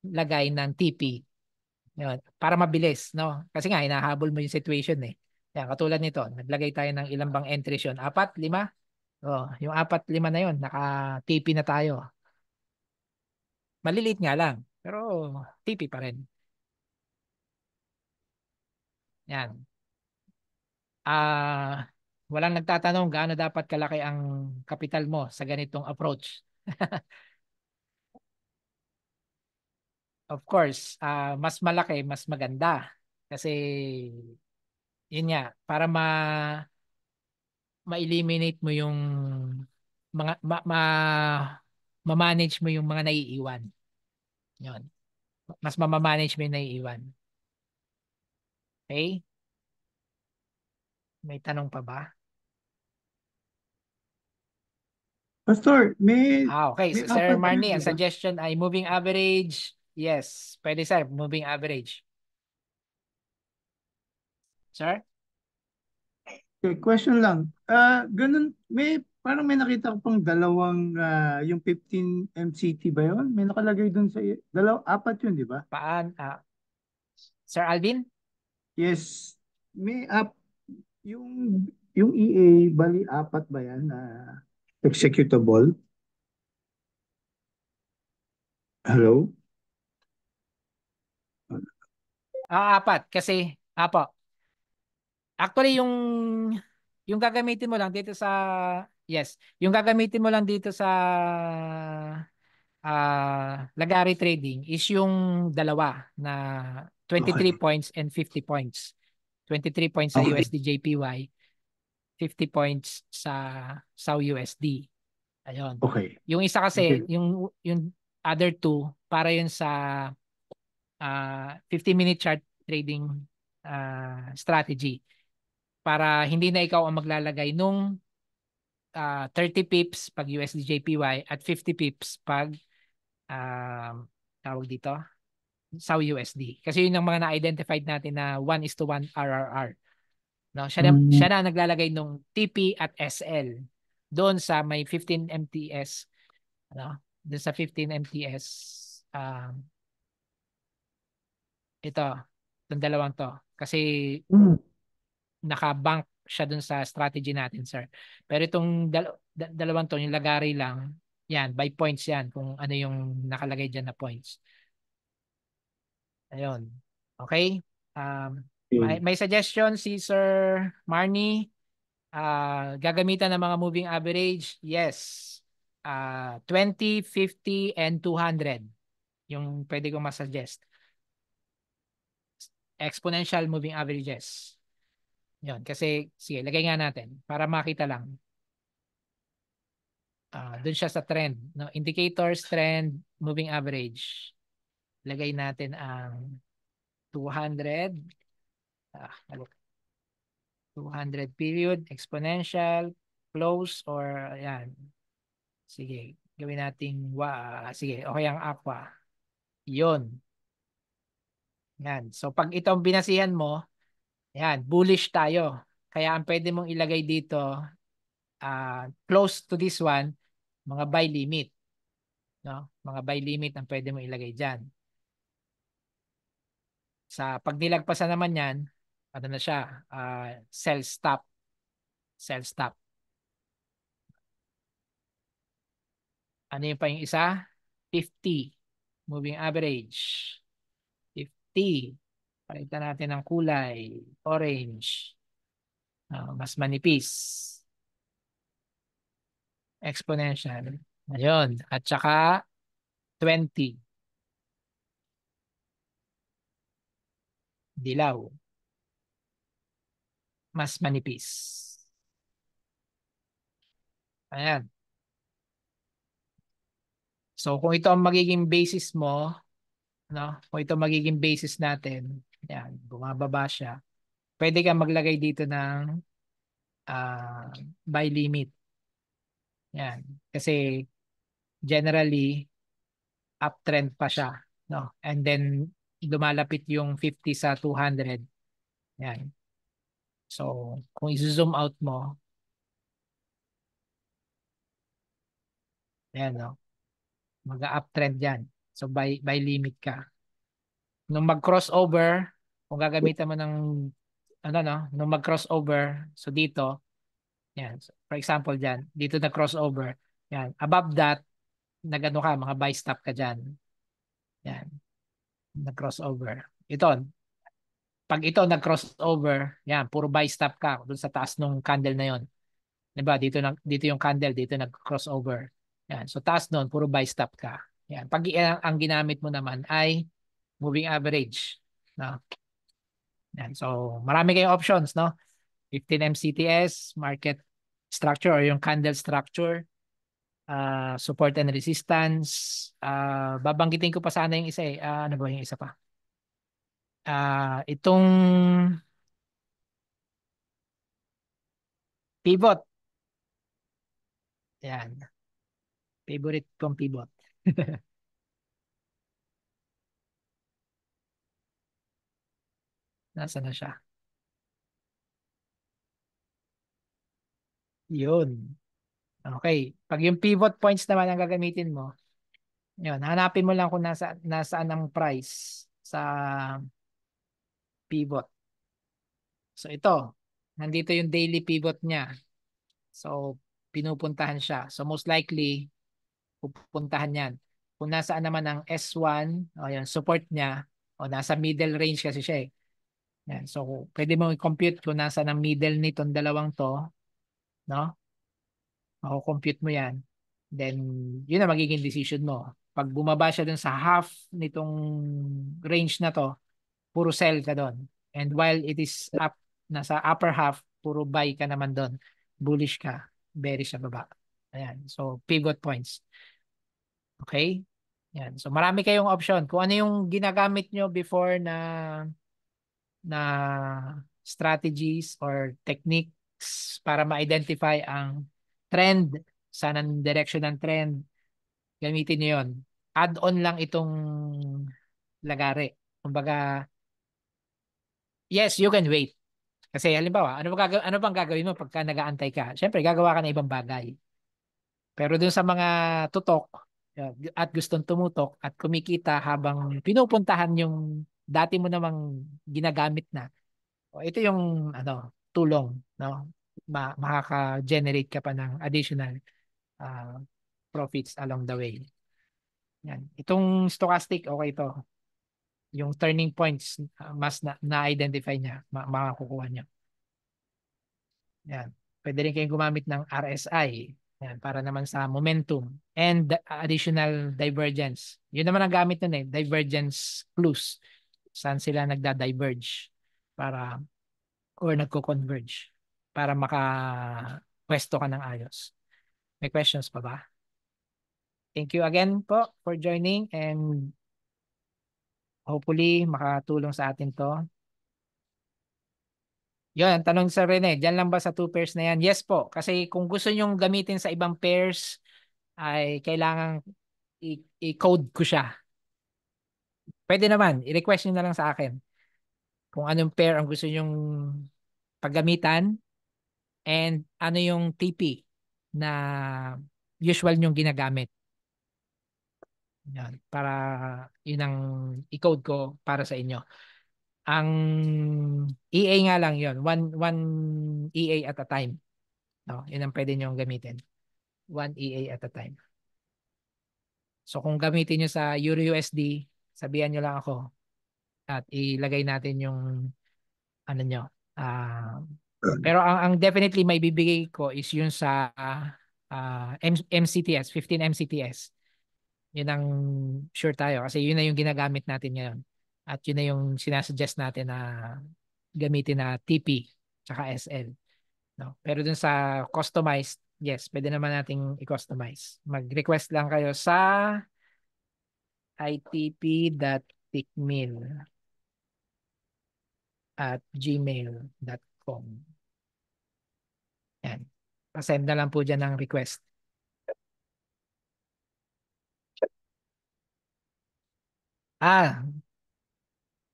lagay ng TP. Yun, para mabilis, no? Kasi nga, hinahabol mo yung situation eh. Yan, katulad nito, naglagay tayo ng ilang bang entries yun? 4, 5? Oh, yung 4, 5 na yun, naka-TP na tayo. Maliliit nga lang, pero TP pa rin. Yan. Walang nagtatanong gaano dapat kalaki ang kapital mo sa ganitong approach. Of course, mas malaki, mas maganda. Kasi, yun nga, para ma-eliminate mo yung mga, ma-manage mo yung mga naiiwan. Yun. Mas ma-manage mo yung naiiwan. Okay? May tanong pa ba? Pastor, Okay. may So, Sir apat yun, Marnie, di ang ba? suggestion ay moving average. Yes. Pwede, sir. Moving average. Sir? Okay, question lang. Ganun, parang may nakita ko pang dalawang, yung 15 MCT ba yun? May nakalagay dun sa, apat yun, di ba? Paan? Sir Alvin? Yes. May app, yung EA, bali apat ba yan na executable? Hello? Apat. Kasi, apo. Actually, yung gagamitin mo lang dito sa, yes, yung gagamitin mo lang dito sa Lagari Trading is yung dalawa na 23 Okay. points and 50 points. 23 points sa Okay. USD JPY, 50 points sa SAU USD. Ayun. Okay. Yung isa Thank kasi, you. yung other two, para yun sa 50-minute chart trading strategy. Para hindi na ikaw ang maglalagay nung 30 pips pag USD JPY at 50 pips pag tawag dito, SAU USD. Kasi yun ang mga na-identified natin na 1:1 RRR. No? Siya na naglalagay nung TP at SL doon sa may 15 MTS. Ano? Doon sa 15 MTS, ito, itong dalawang to. Kasi Mm. naka-bank siya doon sa strategy natin, sir. Pero itong dalawang to, yung lagari lang, yan, by points yan, kung ano yung nakalagay dyan na points. Ayun. Okay? Okay. May suggestion si Sir Marnie. Gagamitan ng mga moving average? Yes. 20, 50, and 200. Yung pwede kong masuggest. Exponential moving averages. Yun. Kasi, sige, lagay nga natin para makita lang. Doon siya sa trend. No? Indicators, trend, moving average. Lagay natin ang 200. 200 period, exponential, close, or ayan. Sige, gawin nating sige, okay ang aqua. Yun. Yan. So pag itong binasihan mo, yan, bullish tayo. Kaya ang pwede mong ilagay dito, close to this one, mga buy limit. No? Mga buy limit ang pwede mong ilagay dyan. Sa pag nilagpasan naman yan, ano na siya, sell stop. Sell stop. Ano yung pa yung isa? 50. Moving average. 50. Palitan natin ng kulay. Orange. Mas manipis. Exponential. Ayun. At saka 20. Dilaw. Mas manipis. Ayan. So kung ito ang magiging basis mo, no? Kung ito magiging basis natin, yan, bumababa siya. Pwede kang maglagay dito ng buy limit. Yan. Kasi generally uptrend pa siya, no? And then lumalapit yung 50 sa 200. Yan. So, kung i-zoom out mo, yan, no? Mag-uptrend yan. So, buy limit ka. Nung mag-crossover, kung gagamitan mo ng ano, no? Nung mag-crossover, so dito, yan. So, for example, dyan, dito na crossover. Yan. Above that, nagano ka, mga buy stop ka dyan. Yan. Nag-crossover. Ito, pag ito nag-crossover, yan, puro buy stop ka dun sa taas nung candle na yon. 'Di ba? Dito yung candle, dito nag-crossover. Yan. So taas noon, puro buy stop ka. Yan. Pag ang ginamit mo naman ay moving average, no? Yan. So marami kayong options, no? 15 MCTS, market structure or yung candle structure, support and resistance. Babanggitin ko pa sana yung isa eh. Ano ba yung isa pa? Itong pivot. Yan. Favorite kong pivot. Nasaan na siya? Yun. Okay. Pag yung pivot points naman ang gagamitin mo, yun, hanapin mo lang kung nasaan ang price sa pivot. So ito, nandito yung daily pivot niya. So pinupuntahan siya. So most likely, pupuntahan yan. Kung nasaan naman ang S1, o yan, support niya, o nasa middle range kasi siya eh. Yan. So pwede mo i-compute kung nasaan ang middle nitong dalawang to, no? Mako-compute mo yan. Then, yun na magiging decision mo. Pag bumaba siya dun sa half nitong range na to, puro sell ka doon. And while it is up, nasa upper half, puro buy ka naman doon. Bullish ka, bearish sa baba. Ayan. So, pivot points. Okay? Yan. So, marami kayong option. Kung ano yung ginagamit nyo before na strategies or techniques para ma-identify ang trend, saan ang direction ng trend, gamitin nyo yun. Add-on lang itong lagari. Kumbaga, yes, you can wait. Kasi halimbawa, ano bang gagawin mo pagka nag-aantay ka? Siyempre, gagawa ka ng ibang bagay. Pero dun sa mga tutok at gustong tumutok at kumikita habang pinupuntahan yung dati mo namang ginagamit na, ito yung tulong, no? Makaka-generate ka pa ng additional uh, profits along the way. Yan. Itong stochastic, okay ito. Yung turning points, mas na-identify niya, makakukuha niya. Yan. Pwede rin kayong gumamit ng RSI. Yan, para naman sa momentum and additional divergence. Yun naman ang gamit nun eh, divergence clues. Saan sila nagda-diverge para or nagko-converge para maka-pwesto ka ng ayos. May questions pa ba? Thank you again po for joining and hopefully makatulong sa atin to. Yun, ang tanong sa Rene, dyan lang ba sa 2 pairs na yan? Yes po, kasi kung gusto nyong gamitin sa ibang pairs, ay kailangan i-code ko siya. Pwede naman, i-request nyo na lang sa akin kung anong pair ang gusto nyong paggamitan and ano yung TP na usual nyong ginagamit. Yan, para yun ang i-code ko para sa inyo. Ang EA nga lang yun. One EA at a time. No? Yun ang pwede nyo gamitin. One EA at a time. So kung gamitin nyo sa EURUSD, sabihan nyo lang ako at ilagay natin yung ano nyo. Pero ang definitely may bibigay ko is yun sa MCTS, 15 MCTS. Yun ang sure tayo kasi yun na yung ginagamit natin ngayon. At yun na yung sinasuggest natin na gamitin na TP tsaka SL. No? Pero dun sa customized, yes, pwede naman nating i-customize. Mag-request lang kayo sa itp.tikmil@gmail.com. Yan. Pasend na lang po dyan ng request.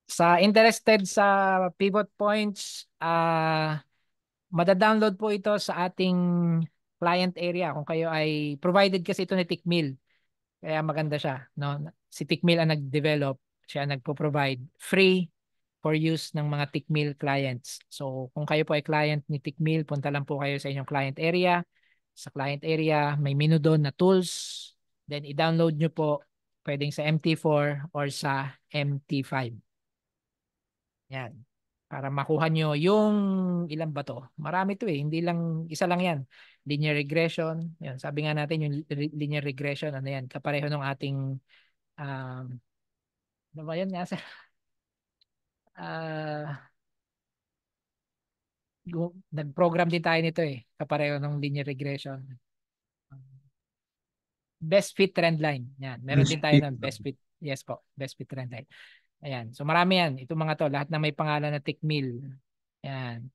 Sa interested sa pivot points, madadownload po ito sa ating client area kung kayo ay provided kasi ito ni Tickmill. Kaya maganda siya, no? Si Tickmill ang nag-develop, siya ang nagpo-provide free for use ng mga Tickmill clients. So, kung kayo po ay client ni Tickmill, punta lang po kayo sa inyong client area. Sa client area, may menu doon na tools. Then, i-download nyo po pwedeng sa MT4 or sa MT5. Yan. Para makuha nyo yung ilan ba to? Marami to eh. Hindi lang, isa lang yan. Linear regression. Yan. Sabi nga natin yung linear regression, ano yan? Kapareho ng ating, ano ba yan nga sa, nag-program din tayo nito eh. Kapareho ng linear regression. Best fit trend line. Yan. Meron din tayo ng best fit. Yes po. Best fit trend line. Ayan. So marami yan. Itong mga to. Lahat na may pangalan na Tickmill. Yan.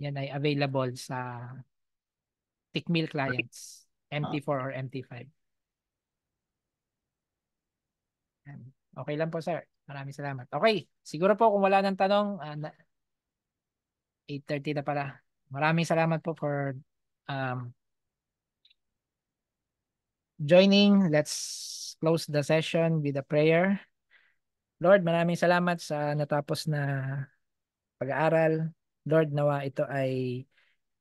Yan ay available sa Tickmill clients. MT4 or MT5. Yan. Okay lang po sir. Maraming salamat. Okay. Siguro po kung wala nang tanong, 8:30 na pala. Maraming salamat po for um, joining. Let's close the session with a prayer. Lord, maraming salamat sa natapos na pag-aaral. Lord, nawa ito ay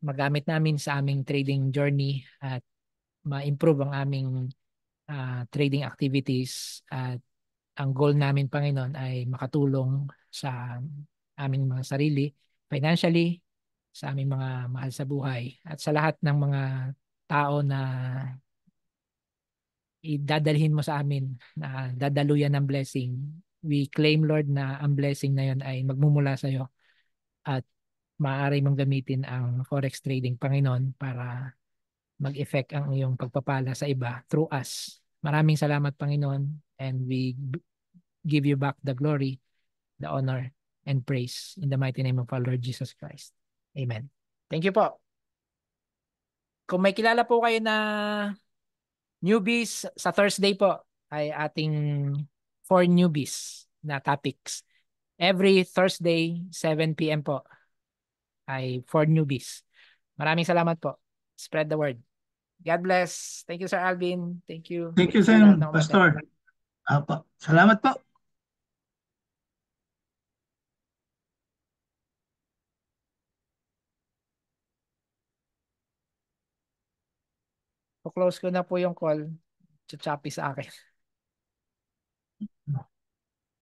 magamit namin sa aming trading journey at ma-improve ang aming trading activities. At ang goal namin, Panginoon, ay makatulong sa aming mga sarili, financially, sa aming mga mahal sa buhay, at sa lahat ng mga tao na idadalhin mo sa amin na dadaluyan ng blessing. We claim, Lord, na ang blessing na yon ay magmumula sa iyo at maaari mong gamitin ang forex trading, Panginoon, para mag-effect ang iyong pagpapala sa iba through us. Maraming salamat, Panginoon, and we give you back the glory, the honor, and praise in the mighty name of our Lord Jesus Christ. Amen. Thank you po. Kung may kilala po kayo na newbies, sa Thursday po ay ating 4 newbies na topics. Every Thursday, 7 p.m. po ay 4 newbies. Maraming salamat po. Spread the word. God bless. Thank you, Sir Alvin. Thank you. Thank you, Sa lahat ng Pastor. Salamat po. close ko na po yung call. Choppy sa akin.